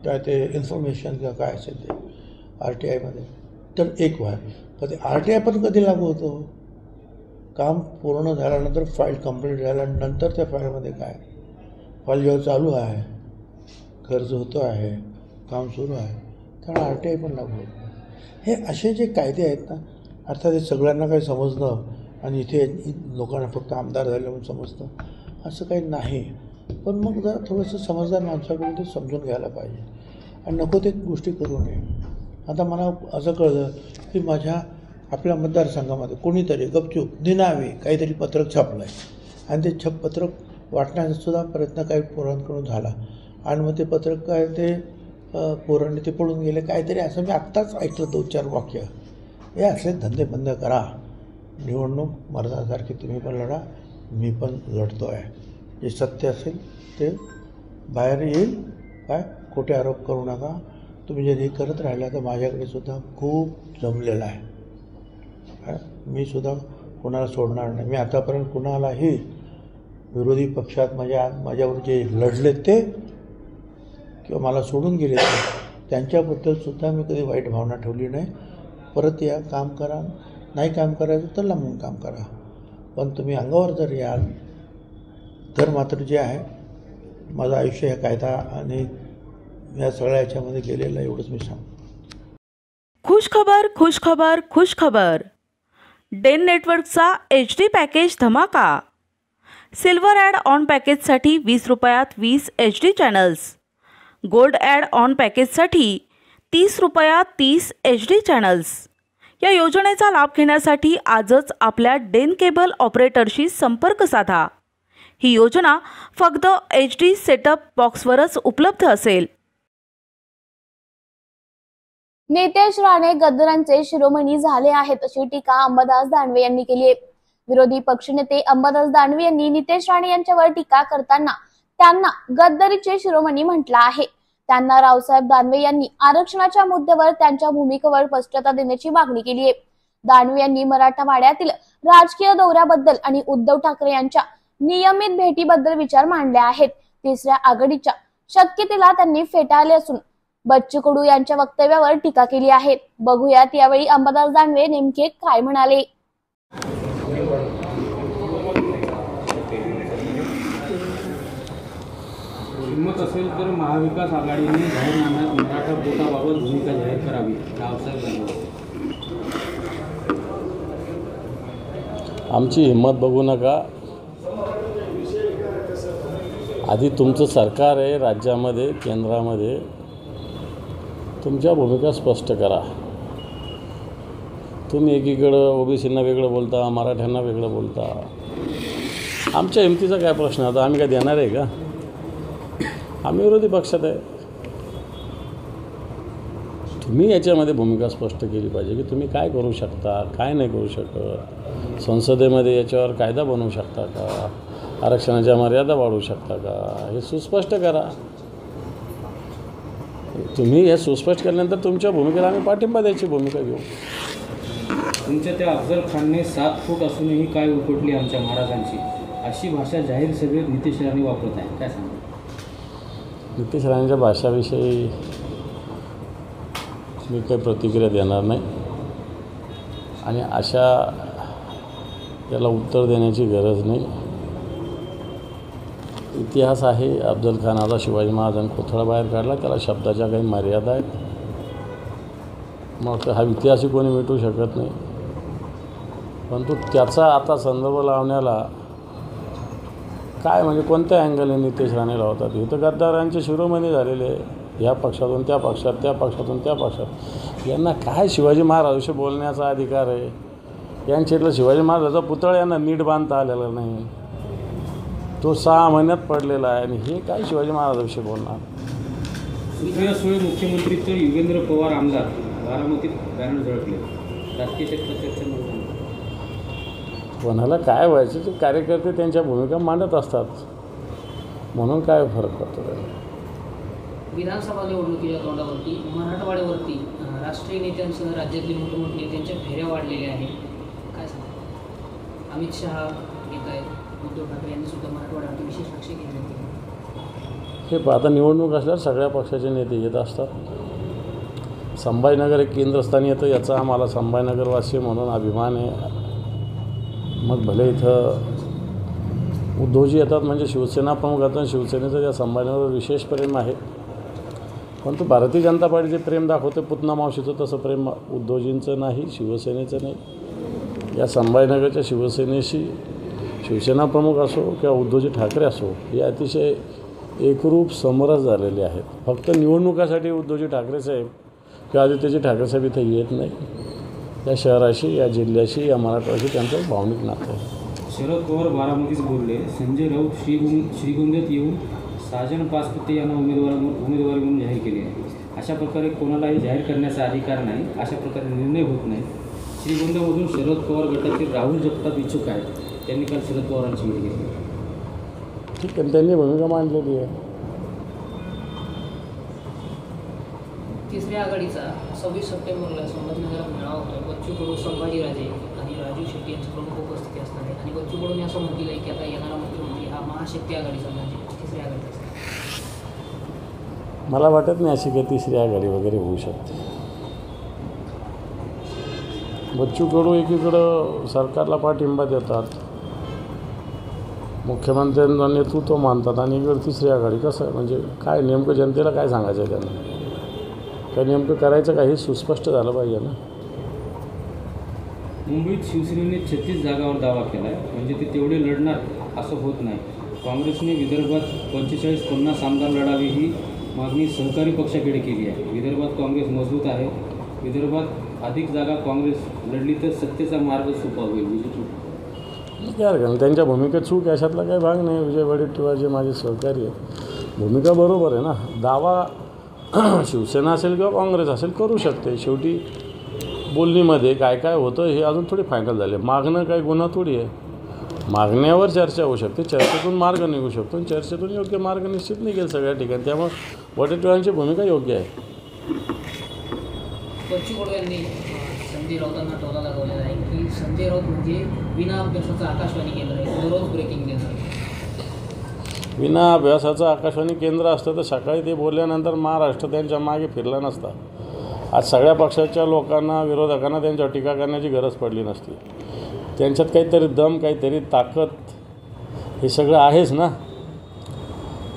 H: काय ते इन्फॉर्मेशन किंवा काय असेल ते RTIमध्ये, तर एक व्हाय. पण ते RTI पण कधी लागू होतो? काम पूर्ण झाल्यानंतर, फाईल कंप्लीट झाल्यानंतर त्या फाईलमध्ये काय, फाईल जेव्हा चालू आहे, खर्च होतो आहे, काम सुरू आहे, त्यामुळे RTI पण लागू होतं. हे असे जे कायदे आहेत ना, अर्थात हे सगळ्यांना काही समजणं आणि इथे लोकांना फक्त आमदार झाले म्हणून समजतं असं काही नाही. पण मग जरा थोडंसं समजदार माणसाकडून ते समजून घ्यायला पाहिजे आणि नको ते गोष्टी करू नये. आता मला असं कळलं की आपल्या मतदारसंघामध्ये कोणीतरी गपचूप निनावी काहीतरी पत्रक छापलं आहे आणि ते पत्रक वाटण्याचा सुद्धा प्रयत्न काही पोरांकडून झाला आणि मग ते पत्रक काय ते पोरांनी ते पळून गेले काहीतरी, असं मी आत्ताच ऐकलं 2-4 वाक्य. हे असले धंदे बंद करा. निवडणूक मर्दासारखी तुम्ही पण लढा, मी पण लढतो आहे. जे सत्य असेल ते बाहेर येईल. काय खोटे आरोप करू नका. तुम्ही जर हे करत राहिला तर माझ्याकडे सुद्धा खूप जमलेलं आहे. मी सुद्धा कोणाला सोडणार नाही. मी आतापर्यंत कुणालाही विरोधी पक्षात माझ्यावर जे लढलेत ते किंवा मला सोडून गेले त्यांच्याबद्दलसुद्धा मी कधी वाईट भावना ठेवली नाही. परत या, काम करा. नाही काम करायचं तर लांबून काम करा. पण तुम्ही अंगावर जर याल तर मात्र जे आहे, माझं आयुष्य ह्या कायदा आणि या सगळ्या याच्यामध्ये गेलेलं आहे, एवढंच मी सांगतो.
C: खुशखबर खुशखबर खुशखबर. डेन नेटवर्कचा HD पॅकेज धमाका. सिल्वर ॲड ऑन पॅकेजसाठी 20 रुपयात 20 HD channels. Gold add on पॅकेजसाठी 30 रुपयात 30 HD चॅनल्स. या योजनेचा लाभ घेण्यासाठी आजच आपल्या डेन केबल ऑपरेटरशी संपर्क साधा. ही योजना फक्त HD सेटअप बॉक्सवरच उपलब्ध असेल.
A: नितेश राणे गद्दारांचे शिरोमणी झाले आहेत अशी टीका अंबादास दानवे यांनी केली आहे. विरोधी पक्षनेते अंबादास दानवे यांनी नितेश राणे यांच्यावर टीका करताना त्यांना गद्दारीचे शिरोमणी म्हटलं आहे. त्यांना रावसाहेब दानवे यांनी आरक्षणाच्या मुद्द्यावर त्यांच्या भूमिकेवर स्पष्टता देण्याची मागणी केली आहे. दानवे यांनी मराठवाड्यातील राजकीय दौऱ्याबद्दल आणि उद्धव ठाकरे यांच्या नियमित भेटीबद्दल विचार मांडले आहेत. तिसऱ्या आघाडीच्या शक्यतेला त्यांनी फेटाळले असून बच्चू कडू यांच्या वक्तव्यावर टीका केली आहे. बघूयात यावेळी अंबादास दानवे नेमके काय म्हणाले.
I: हिंमत असेल तर महाविकास आघाडीने जाहीरनाम्यात मराठा कोटाबाबत भूमिका जाहीर करावी.
J: आमची हिंमत बघू नका. आधी तुमचं सरकार आहे राज्यामध्ये, केंद्रामध्ये, तुमच्या भूमिका स्पष्ट करा. तुम्ही एकीकडं OBCंना वेगळं बोलता, मराठ्यांना वेगळं बोलता. आमच्या हिमतीचा काय प्रश्न आता? आम्ही काय देणार आहे का? आम्ही विरोधी पक्षात आहे. तुम्ही याच्यामध्ये भूमिका स्पष्ट केली पाहिजे की तुम्ही काय करू शकता, काय नाही करू शकत. संसदेमध्ये याच्यावर कायदा बनवू शकता का? आरक्षणाच्या मर्यादा वाढवू शकता का? हे सुस्पष्ट करा. तुम्ही हे सुस्पष्ट केल्यानंतर तुमच्या भूमिकेला आम्ही पाठिंबा द्यायची भूमिका घेऊ.
I: तुमच्या त्या अफजल खानने 7 फूट असूनही काय उपटली आमच्या महाराजांची, अशी भाषा जाहीर सभेत नितेश राणे वापरत आहे. काय सांगा?
J: नितेश राणेंच्या भाषाविषयी मी काही प्रतिक्रिया देणार नाही आणि अशा त्याला उत्तर देण्याची गरज नाही. इतिहास आहे. अफजल खानाचा शिवाजी महाराजांनी कोथळा बाहेर काढला, त्याला शब्दाच्या काही मर्यादा आहेत. मग हा इतिहासही कोणी मिटवू शकत नाही. परंतु त्याचा आता संदर्भ लावण्याला काय म्हणजे कोणत्या अँगलने नितेश राणे लावतात? इथं गद्दारांचे शिरोमणी झालेले आहे. या पक्षातून त्या पक्षात, त्या पक्षातून त्या पक्षात. यांना काय शिवाजी महाराजांविषयी बोलण्याचा अधिकार आहे? यांच्यातलं शिवाजी महाराजाचा पुतळा यांना नीट बांधता आलेला नाही, तो 6 महिन्यात पडलेला आहे. आणि हे काय शिवाजी महाराजांविषयी बोलणार?
I: सुप्रिया सुळे मुख्यमंत्री तर युगेंद्र पवार आमदार, बारामतीत बॅनर झळकले. राजकीय क्षेत्रात चर्चा नव्हती.
J: कोणाला काय व्हायचं ते कार्यकर्ते त्यांच्या भूमिका मांडत असतात, म्हणून काय फरक पडतो त्याला.
K: विधानसभा निवडणुकीच्या तोंडावरती मराठवाड्यावरती राष्ट्रीय नेत्यांसह राज्यातली मोठमोठे नेत्यांच्या फेऱ्या वाढलेल्या आहेत. काय सांगा? अमित शहा येत आहेत, उद्धव ठाकरे यांनी सुद्धा मराठवाड्यावरती विशेष लक्ष केले होते.
J: हे आता निवडणूक असल्यावर सगळ्या पक्षाचे नेते येत असतात. संभाजीनगर एक केंद्रस्थानी येतं, याचा आम्हाला संभाजीनगरवासी म्हणून अभिमान आहे. मग भले इथं उद्धवजी येतात म्हणजे शिवसेना प्रमुखातून शिवसेनेचं त्या संभाजीनगरवर विशेष प्रेम आहे. परंतु भारतीय जनता पार्टीचे प्रेम दाखवते पुतना मावशीचं, तसं प्रेम उद्धवजींचं नाही, शिवसेनेचं नाही. या संभाजीनगरच्या शिवसेनेशी शिवसेना प्रमुख असो किंवा उद्धवजी ठाकरे असो, हे अतिशय एकरूप समरस झालेले आहेत. फक्त निवडणुकासाठी उद्धवजी ठाकरे साहेब किंवा आदित्यजी ठाकरे साहेब इथे येत नाही. या शहराशी, या जिल्ह्याशी, या मराठवाड्याशी त्यांचं भावनिक नातं आहे.
I: शरद पवार बारामतीत बोलले. संजय राऊत श्रीगोंद्यात येऊन साजन पाचपुते यांना उमेदवारी म्हणून जाहीर केली आहे. अशा प्रकारे कोणालाही जाहीर करण्याचा अधिकार नाही, अशा प्रकारे निर्णय होत नाही. श्रीगोंद्यामधून शरद पवार गटातील राहुल जगताप इच्छुक आहेत. त्यांनी काल शरद पवारांची भेट घेतली.
J: ठीक आहे, त्यांनी भूमिका मांडलेली आहे.
K: तिसऱ्या आघाडीचा 26 सप्टेंबरला संभाजीनगरात मेळावा होता. बच्चू कडू, संभाजीराजे आणि राजू शेट्टी यांची प्रमुख उपस्थिती असणार आहे. आणि बच्चू कडूंनी असं म्हटलं आहे की आता येणारा मुख्यमंत्री हा महाशक्ती आघाडीचा म्हणजे तिसऱ्या आघाडीचा.
J: मला वाटत नाही अशी काही तिसरी आघाडी वगैरे होऊ शकते. बच्चू कडू एकीकडं सरकारला पाठिंबा देतात, मुख्यमंत्र्यांचं नेतृत्व मानतात, आणि इकडे तिसरी आघाडी. कसं आहे म्हणजे काय नेमकं जनतेला काय सांगायचं आहे त्यांना? काय नेमकं करायचं का हे सुस्पष्ट झालं पाहिजे ना.
I: मुंबईत शिवसेनेने 36 जागांवर दावा केला आहे, म्हणजे ते तेवढे लढणार असं होत नाही. काँग्रेसने विदर्भात 45-50 आमदार लढावे ही मागणी सहकारी पक्षाकडे केली आहे. विदर्भात काँग्रेस मजबूत आहे. विदर्भात अधिक जागा काँग्रेस लढली तर सत्तेचा मार्ग सोपा होईल.
J: काय त्यांच्या भूमिकेत चूक याच्यातला काही भाग नाही. विजय वडेट्टीवार जे माझे सहकारी आहेत, भूमिका बरोबर आहे ना. दावा शिवसेना असेल किंवा काँग्रेस असेल करू शकते. शेवटी बोलणीमध्ये काय काय होतं हे अजून थोडी फायनल झाले. मागणं काही गुन्हा थोडी आहे. मागण्यावर चर्चा होऊ शकते, चर्चेतून मार्ग निघू शकतो, आणि चर्चेतून योग्य मार्ग निश्चित निघेल सगळ्या ठिकाणी. त्यामुळे वडेट्टीवारांची भूमिका योग्य आहे.
K: बच्चू कडू यांनी संजय राऊतांना टोला लागवलेला आहे की संजय राऊत म्हणजे विना अभ्यासाचं आकाशवाणी केंद्र आहे, दररोज ब्रेकिंग देणार.
J: विना अभ्यासाचं आकाशवाणी केंद्र असतं तर सकाळी ते बोलल्यानंतर महाराष्ट्र त्यांच्या मागे फिरला नसता. आज सगळ्या पक्षाच्या लोकांना, विरोधकांना त्यांच्यावर टीका करण्याची गरज पडली नसती. त्यांच्यात काहीतरी दम, काहीतरी ताकद, हे सगळं आहेच ना.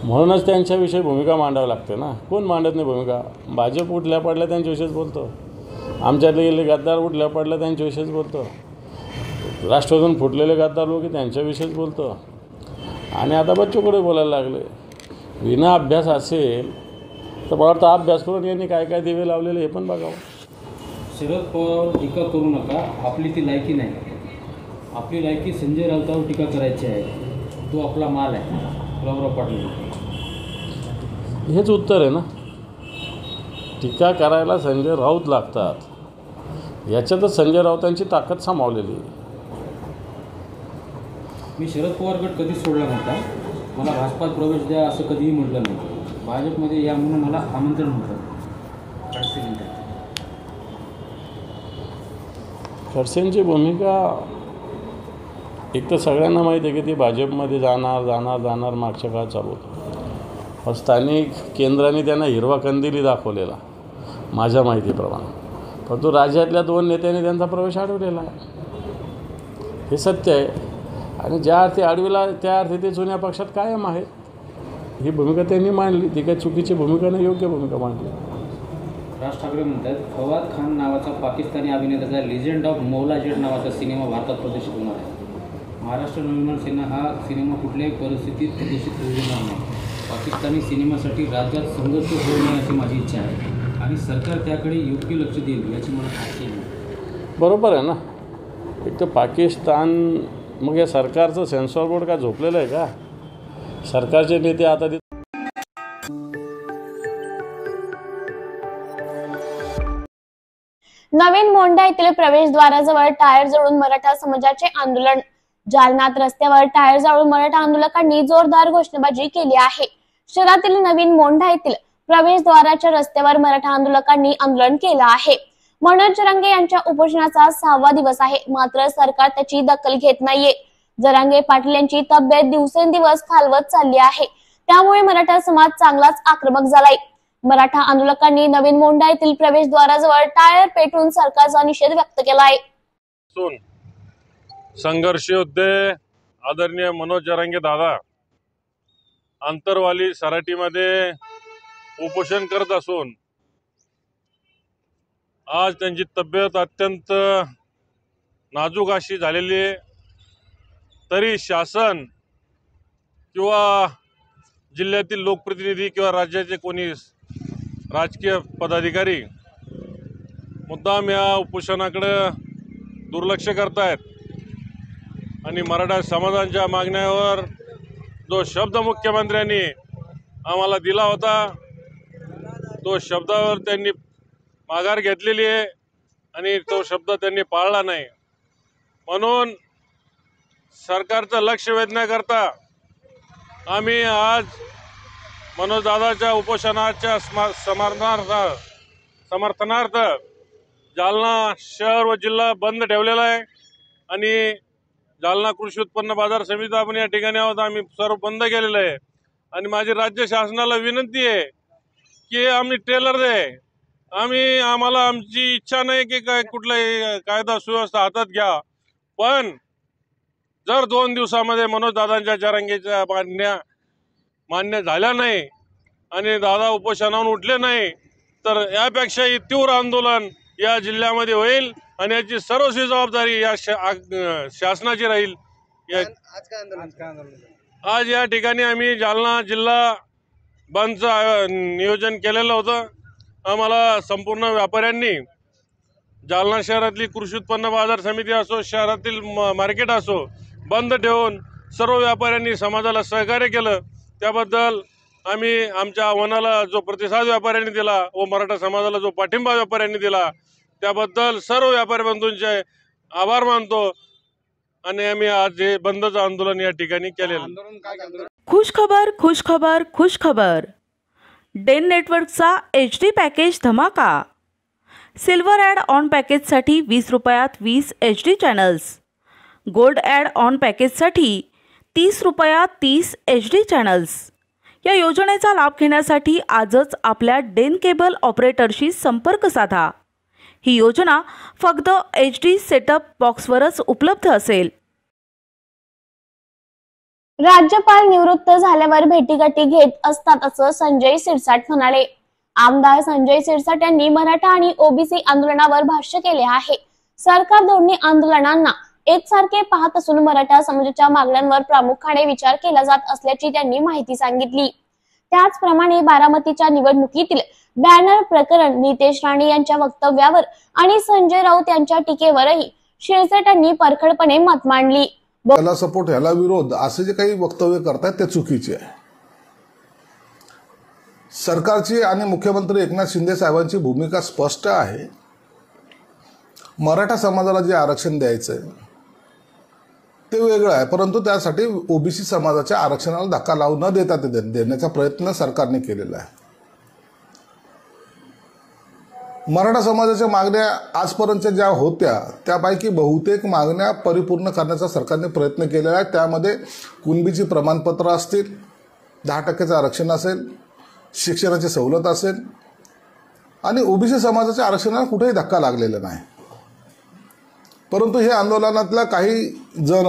J: म्हणूनच त्यांच्याविषयी भूमिका मांडावी लागते ना. कोण मांडत नाही भूमिका? भाजप उठल्या पडल्या त्यांच्याविषयीच बोलतो, आमच्यातले गेले गद्दार उठल्या पडल्या त्यांच्याविषयीच बोलतो, राष्ट्रवादीतून फुटलेले गद्दार लोक त्यांच्याविषयीच बोलतो, आणि आता बच्चूकडे बोलायला लागले. विना अभ्यास असेल तर मला वाटतं अभ्यास करून यांनी काय काय दिवे लावलेले हे पण बघावं.
I: शरद पवार टीका करू नका, आपली ती लायकी नाही. आपली लायकी संजय राऊतांवर टीका करायची आहे, तो आपला माल आहे. गुलाबराव पाटील,
J: हेच उत्तर आहे ना. टीका करायला संजय राऊत लागतात, याच्यातच संजय राऊतांची ताकद सामावलेली आहे.
I: मी शरद पवार गट कधीच सोडला नव्हता. मला भाजपात प्रवेश द्या असं कधीही म्हटलं नाही. भाजपमध्ये या म्हणून मला आमंत्रण होतं.
J: खडसेंची भूमिका एक तर सगळ्यांना माहिती आहे की ती भाजपमध्ये जाणार मागच्या काळात चालू होतं. स्थानिक केंद्राने त्यांना हिरवा कंदिली दाखवलेला माझ्या माहितीप्रमाणे, परंतु राज्यातल्या 2 नेत्यांनी त्यांचा प्रवेश अडवलेला आहे, हे सत्य आहे. आणि ज्या अर्थी अडविला त्या अर्थी ते जुन्या पक्षात कायम आहेत. ही भूमिका त्यांनी मांडली, ती काही चुकीची भूमिका नाही, योग्य भूमिका मांडली.
I: राज ठाकरे म्हणतात फवाद खान नावाचा पाकिस्तानी अभिनेत्याचा लिजंड ऑफ मौला जेट नावाचा सिनेमा भारतात प्रदर्शित होणार आहे. महाराष्ट्र नवनिर्माण सेना हा सिनेमा कुठल्याही परिस्थितीत प्रदर्शित होऊ देणार नाही. पाकिस्तानी सिनेमासाठी राज्यात संघर्ष होऊ नये अशी माझी इच्छा आहे आणि सरकार त्याकडे योग्य लक्ष देईल याची मला खात्री आहे.
J: बरोबर आहे ना. एक तर पाकिस्तान, मग या सरकारचं सेन्सॉर बोर्ड काय झोपलेलं आहे का? सरकारचे नेते आता ते
A: नवीन मोंढा येथील प्रवेशद्वाराजवळ टायर जळून मराठा समाजाचे आंदोलन. जालन्यात रस्त्यावर टायर जाळून मराठा आंदोलकांनी जोरदार घोषणाबाजी केली आहे. शहरातील नवीन मोंढा येथील प्रवेशद्वाराच्या रस्त्यावर मराठा आंदोलकांनी आंदोलन केलं आहे. मनोज जरांगे यांच्या उपोषणाचा 6वा दिवस आहे, मात्र सरकार त्याची दखल घेत नाहीये. जरांगे पाटील यांची तब्येत दिवसेंदिवस खालवत चालली आहे, त्यामुळे मराठा समाज चांगलाच आक्रमक झालाय. मराठा आंदोलकांनी नवीन मोंढा येथील प्रवेशद्वाराजवळ टायर पेटवून सरकारचा निषेध व्यक्त केलाय.
L: संघर्ष योद्धे आदरणीय मनोज जरांगे दादा अंतरवाली सराटीमध्ये उपोषण करत असून आज त्यांची तब्येत अत्यंत नाजूक अशी झालेली आहे. तरी शासन किंवा जिल्ह्यातील लोकप्रतिनिधी किंवा राज्याचे कोणी राजकीय पदाधिकारी मुद्दाम या उपोषणाकडे दुर्लक्ष करतायत आणि मराठा समाजाच्या मागण्यावर जो शब्द मुख्यमंत्र्यांनी आम्हाला दिला होता तो शब्दावर त्यांनी माघार घेतलेली आहे आणि तो शब्द त्यांनी पाळला नाही. म्हणून सरकारचं लक्ष वेधण्याकरता आम्ही आज मनोजदादाच्या उपोषणाच्या समर्थनार्थ जालना शहर व जिल्हा बंद ठेवलेला आहे आणि जालना कृषी उत्पन्न बाजार समिती आपण या ठिकाणी आहोत. आम्ही सर्व बंद केलेलं आहे आणि माझी राज्य शासनाला विनंती आहे की आम्ही ट्रेलर दे. आम्हाला आमची इच्छा नाही की काय कुठलाही कायदा सुव्यवस्था हातात घ्या, पण जर 2 दिवसामध्ये मनोजदादांच्या जरांगेच्या मान्य झाल्या नाही आणि दादा उपोषणावरून उठले नाही तर यापेक्षाही तीव्र आंदोलन या जिल्ह्यामध्ये होईल आणि याची सर्वस्वी जबाबदारी या शासनाची राहील. आज या ठिकाणी आम्ही जालना जिल्हा बंदचं नियोजन केलेलं होतं. आम्हाला संपूर्ण व्यापाऱ्यांनी जालना शहरातली कृषी उत्पन्न बाजार समिती असो, शहरातील मार्केट असो, बंद ठेवून सर्व व्यापाऱ्यांनी समाजाला सहकार्य केलं. त्याबद्दल आम्ही आमच्या आव्हानाला जो प्रतिसाद व्यापाऱ्यांनी दिला व मराठा समाजाला जो पाठिंबा व्यापाऱ्यांनी दिला त्याबद्दल सर्व व्यापारी बंधूंचे आभार मानतो आणि आम्ही आज हे बंदचं आंदोलन या ठिकाणी केलेलं.
C: खुशखबर खुशखबर खुशखबर. डेन नेटवर्कचा HD पॅकेज धमाका. सिल्वर ॲड ऑन पॅकेजसाठी 20 रुपयात 20 HD channels. Gold add on पॅकेजसाठी 30 रुपयात 30 HD चॅनल्स. या योजनेचा लाभ घेण्यासाठी आजच आपल्या डेन केबल ऑपरेटरशी संपर्क साधा. ही योजना फक्त HD सेटअप बॉक्सवरच उपलब्ध असेल.
A: राज्यपाल निवृत्त झाल्यावर भेटीगाठी घेत असतात असं संजय शिरसाट म्हणाले. आमदार संजय शिरसाट यांनी मराठा आणि ओबीसी आंदोलनावर भाष्य केले आहे. सरकार दोन्ही आंदोलनांना एकसारखे पाहत असून मराठा समाजाच्या मागण्यांवर प्रामुख्याने विचार केला जात असल्याची त्यांनी माहिती सांगितली. त्याचप्रमाणे बारामतीच्या निवडणुकीतील बॅनर प्रकरण, नितेश राणे यांच्या वक्तव्यावर आणि संजय राऊत यांच्या टीकेवरही शिरसाट यांनी परखडपणे मत मांडली.
M: याला सपोर्ट, याला विरोध असे जे काही वक्तव्य करतायत ते चुकीचे आहे. सरकारची आणि मुख्यमंत्री एकनाथ शिंदे साहेबांची भूमिका स्पष्ट आहे. मराठा समाजाला जे आरक्षण द्यायचंय ते वेगळं आहे, परंतु त्यासाठी ओबीसी समाजाच्या आरक्षणाला धक्का लावू न देता ते देण्याचा प्रयत्न सरकारने केलेला आहे. मराठा समाजाच्या मागण्या आजपर्यंतच्या ज्या होत्या त्यापैकी बहुतेक मागण्या परिपूर्ण करण्याचा सरकारने प्रयत्न केलेला आहे. त्यामध्ये कुणबीची प्रमाणपत्र असतील, 10% आरक्षण असेल, शिक्षणाची सवलत असेल आणि ओबीसी समाजाच्या आरक्षणाला कुठेही धक्का लागलेला नाही. परंतु हे आंदोलनातल्या काही जण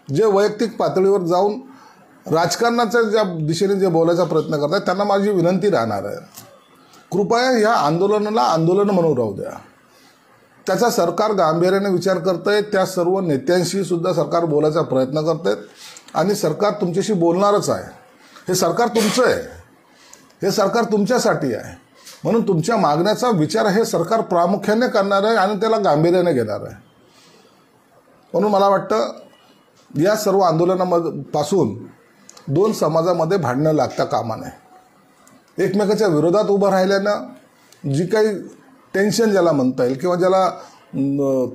M: जे वैयक्तिक पातळीवर जाऊन राजकारणाच्या ज्या दिशेने जे बोलायचा प्रयत्न करतात त्यांना माझी विनंती राहणार आहे, कृपया ह्या आंदोलनाला आंदोलन म्हणून राहू द्या. त्याचा सरकार गांभीर्याने विचार करतंय. त्या सर्व नेत्यांशी सुद्धा सरकार बोलायचा प्रयत्न करतंय आणि सरकार तुमच्याशी बोलणारच आहे. हे सरकार तुमचं आहे, हे सरकार तुमच्यासाठी आहे. म्हणून तुमच्या मागण्याचा विचार हे सरकार प्रामुख्याने करणार आहे आणि त्याला गांभीर्याने घेणार आहे. म्हणून मला वाटतं या सर्व आंदोलनापासून दोन समाजामध्ये भांडणं लागता कामा नये. एकमेकाच्या विरोधात उभं राहिल्यानं जी काही टेन्शन ज्याला म्हणता येईल किंवा ज्याला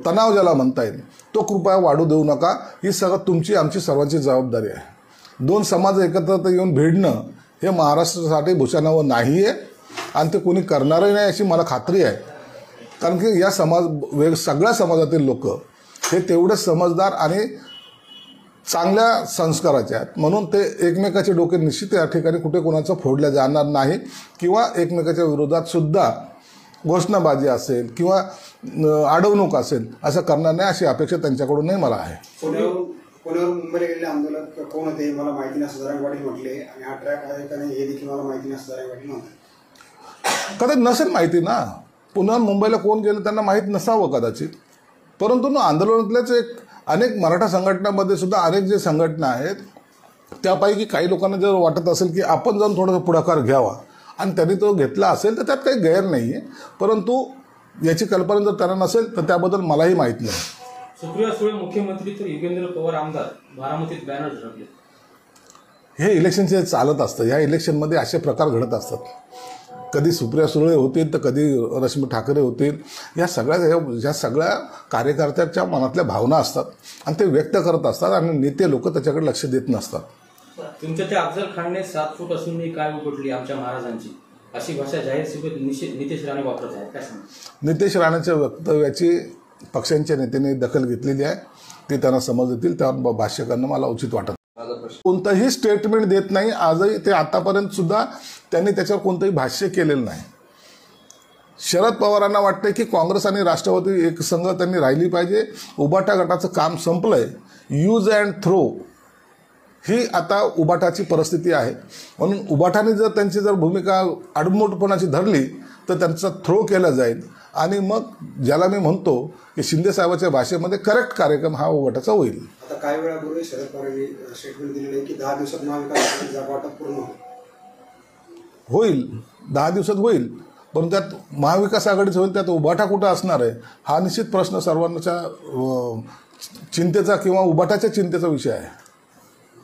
M: तणाव ज्याला म्हणता येईल तो कृपया वाढू देऊ नका. ही सगळं तुमची आमची सर्वांची जबाबदारी आहे. दोन समाज एकत्र येऊन भिडणं हे महाराष्ट्रासाठी भूषणावं नाही आहे आणि ते कोणी करणारही नाही अशी मला खात्री आहे. कारण की या सगळ्या समाजातील लोक हे तेवढे समजदार आणि चांगल्या संस्काराचे आहेत. म्हणून ते एकमेकाचे डोके निश्चित या ठिकाणी कुठे कोणाचं फोडल्या जाणार नाही किंवा एकमेकाच्या विरोधात सुद्धा घोषणाबाजी असेल किंवा अडवणूक असेल असं करणार नाही अशी अपेक्षा त्यांच्याकडूनही मला आहे.
N: पुण्यावरून मुंबईला गेलेले आंदोलक कोण होते मला माहिती नाही असं जरांगे पाटील म्हटले आणि हा ट्रॅक आहे का नाही हे देखील मला माहिती नाही असं जरांगे पाटील म्हणतात.
M: कदाचित नसेल माहिती ना, पुण्याहून मुंबईला कोण गेलं त्यांना माहीत नसावं कदाचित. परंतु आंदोलनातलेच अनेक मराठा संघटनांमध्ये सुद्धा अनेक जे संघटना आहेत त्यापैकी काही लोकांना जर वाटत असेल की आपण जाऊन थोडासा पुढाकार घ्यावा आणि त्यांनी तो घेतला असेल तर त्यात काही गैर नाही आहे. परंतु याची कल्पना जर त्यांना नसेल तर त्याबद्दल मलाही माहीत नाही.
I: सुप्रिया सुळे मुख्यमंत्री तर योगेंद्र पवार आमदार बारामतीत बॅनर झळकले.
M: हे इलेक्शनचे चालत असतं. या इलेक्शनमध्ये असे प्रकार घडत असतात. कधी सुप्रिया सुळे होतील तर कधी रश्मी ठाकरे होतील. या सगळ्या कार्यकर्त्याच्या मनातल्या भावना असतात आणि ते व्यक्त करत असतात आणि नेते लोक त्याच्याकडे लक्ष देत नसतात.
I: तुमच्या त्या अफजल खानने 7 फूट असूनही काय उघडली आमच्या महाराजांची अशी भाषा जाहीर सभेत नितेश राणे वापरत आहेत, काय सांगा?
M: नितेश राणेच्या वक्तव्याची पक्षांच्या नेत्यांनी दखल घेतलेली आहे. ते त्यांना समज देतील त्यावर भाष्य करणं मला उचित वाटत. कोणतंही स्टेटमेंट देत नाही. आजही ते आतापर्यंत सुद्धा त्यांनी त्याच्यावर कोणतंही भाष्य केलेलं नाही. शरद पवारांना वाटतं की काँग्रेस आणि राष्ट्रवादी एक संघ त्यांनी राहिली पाहिजे. उबाटा गटाचं काम संपलंय. यूज अँड थ्रो ही आता उबाटाची परिस्थिती आहे. म्हणून उबाटाने जर त्यांची भूमिका आडमोठपणाची धरली तर त्यांचा थ्रो केला जाईल आणि मग ज्याला मी म्हणतो की शिंदे साहेबाच्या भाषेमध्ये करेक्ट कार्यक्रम हा उबाटाचा होईल.
N: आता काही वेळापूर्वी शरद पवारांनी स्टेटमेंट दिलेलं आहे की 10 दिवसात महाविकास जागा वाटप पूर्ण
M: होईल. 10 दिवसात होईल. पण त्यात महाविकास आघाडीचं होईल त्यात उबाटा कुठं असणार आहे हा निश्चित प्रश्न सर्वांच्या चिंतेचा किंवा उबाटाच्या चिंतेचा विषय आहे.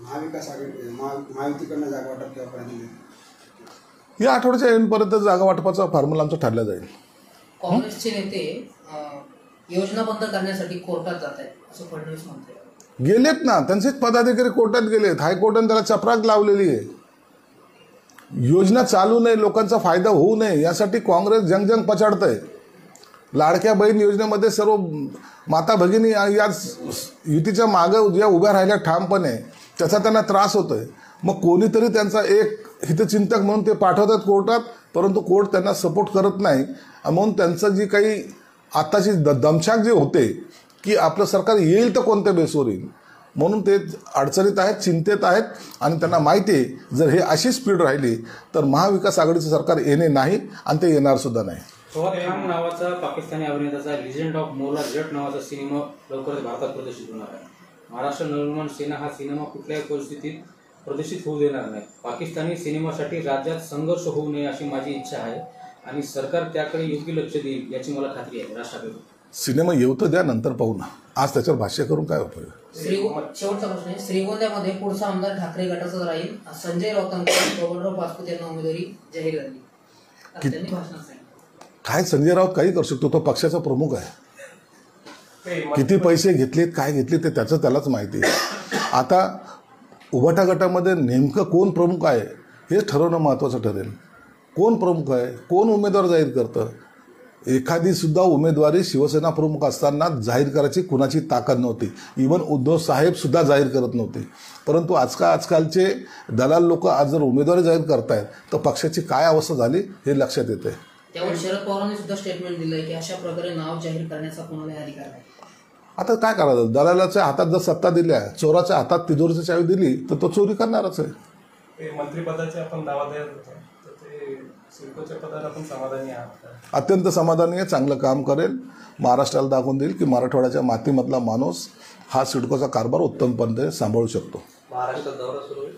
N: महाविकास आघाडी महायुतीकडनं जागा वाटप केव्हापर्यंत
M: या आठवड्याच्या एंडपर्यंत जागा वाटपाचा फॉर्म्युला आमचा ठरला जाईल.
K: काँग्रेसचे नेते योजना बंद करण्यासाठी कोर्टात जात आहेत असं फडणवीस म्हणतात.
M: गेलेत ना, त्यांचेच पदाधिकारी कोर्टात गेलेत. हायकोर्टाने त्याला चपराक लावलेली आहे. योजना चालू नये, लोकांचा फायदा होऊ नये यासाठी काँग्रेस जंग पछाडतंय. लाडक्या बहीण योजनेमध्ये सर्व माता भगिनी या युतीच्या मागं ज्या उभ्या राहिल्या ठामपणे त्याचा त्यांना त्रास होतोय. मग कोणीतरी त्यांचा एक हितचिंतक म्हणून ते पाठवतात कोर्टात, परंतु कोर्ट त्यांना सपोर्ट करत नाही. म्हणून त्यांचं जी काही आत्ताची दमछाक जे होते की आपलं सरकार येईल तर कोणत्या बेसवर येईल म्हणून ते अडचणीत आहेत, चिंतेत आहेत आणि त्यांना माहिती आहे जर हे अशी स्पीड राहिली तर महाविकास आघाडीचं सरकार येणे नाही आणि ते येणार सुद्धा नाही.
I: फवाद खान नावाचा पाकिस्तानी अभिनेत्याचा लिजंड ऑफ मौला जट नावाचा सिनेमा लवकरच भारतात प्रदर्शित होणार आहे. महाराष्ट्र नवनिर्माण सेना हा सिनेमा कुठल्याही परिस्थितीत प्रदर्शित होऊ देणार नाही. पाकिस्तानी सिनेमासाठी राज्यात संघर्ष होऊ नये अशी माझी इच्छा आहे आणि सरकार त्याकडे योग्य लक्ष देईल याची मला खात्री आहे. राष्ट्रपती
M: सिनेमा येऊ तर द्या, नंतर पाहू ना. आज त्याच्यावर भाष्य करून काय उपयोग.
K: शेवटचा प्रश्न आहे. श्रीगोंद्यामध्ये पुढचा आमदार ठाकरे गटाचा राहील. संजय राऊतांकडून बबनराव पाचपुत यांना उमेदवारी जाहीर झाली. त्यांनी भाषणात सांगितलं
M: काय संजय राऊत काही करू शकतो. तो पक्षाचा प्रमुख आहे. किती पैसे घेतलेत काय घेतले ते त्याचं त्यालाच माहिती आहे. आता उबाटा गटामध्ये नेमकं कोण प्रमुख आहे हे ठरवणं महत्त्वाचं ठरेल. कोण प्रमुख आहे, कोण उमेदवार जाहीर करतं. एखादी सुद्धा उमेदवारी शिवसेना प्रमुख असताना जाहीर करायची कुणाची ताकद नव्हती. इव्हन उद्धव साहेब सुद्धा जाहीर करत नव्हते. परंतु आजकालचे दलाल लोक आज जर उमेदवारी जाहीर करतायत तर पक्षाची काय अवस्था झाली हे लक्षात येते.
K: त्यावर शरद पवारांनी सुद्धा स्टेटमेंट दिलंय की अशा प्रकारे नाव जाहीर करण्याचा कोणालाही अधिकार नाही.
M: आता काय करायचं. दलालाच्या हातात जर सत्ता दिल्या, चोराच्या हातात तिजोरीची चावी दिली तर तो चोरी करणारच आहे.
O: मंत्रिपदाचे आपण दावा देत होतो तर ते सिडकोच्या पदाला आपण समाधानी आहात.
M: अत्यंत समाधानी आहे. चांगलं काम करेल. महाराष्ट्राला दाखवून देईल की मराठवाड्याच्या मातीमधला माणूस हा सिडकोचा कारभार उत्तमपणे सांभाळू शकतो.
O: महाराष्ट्रात दौरा सुरू आहे.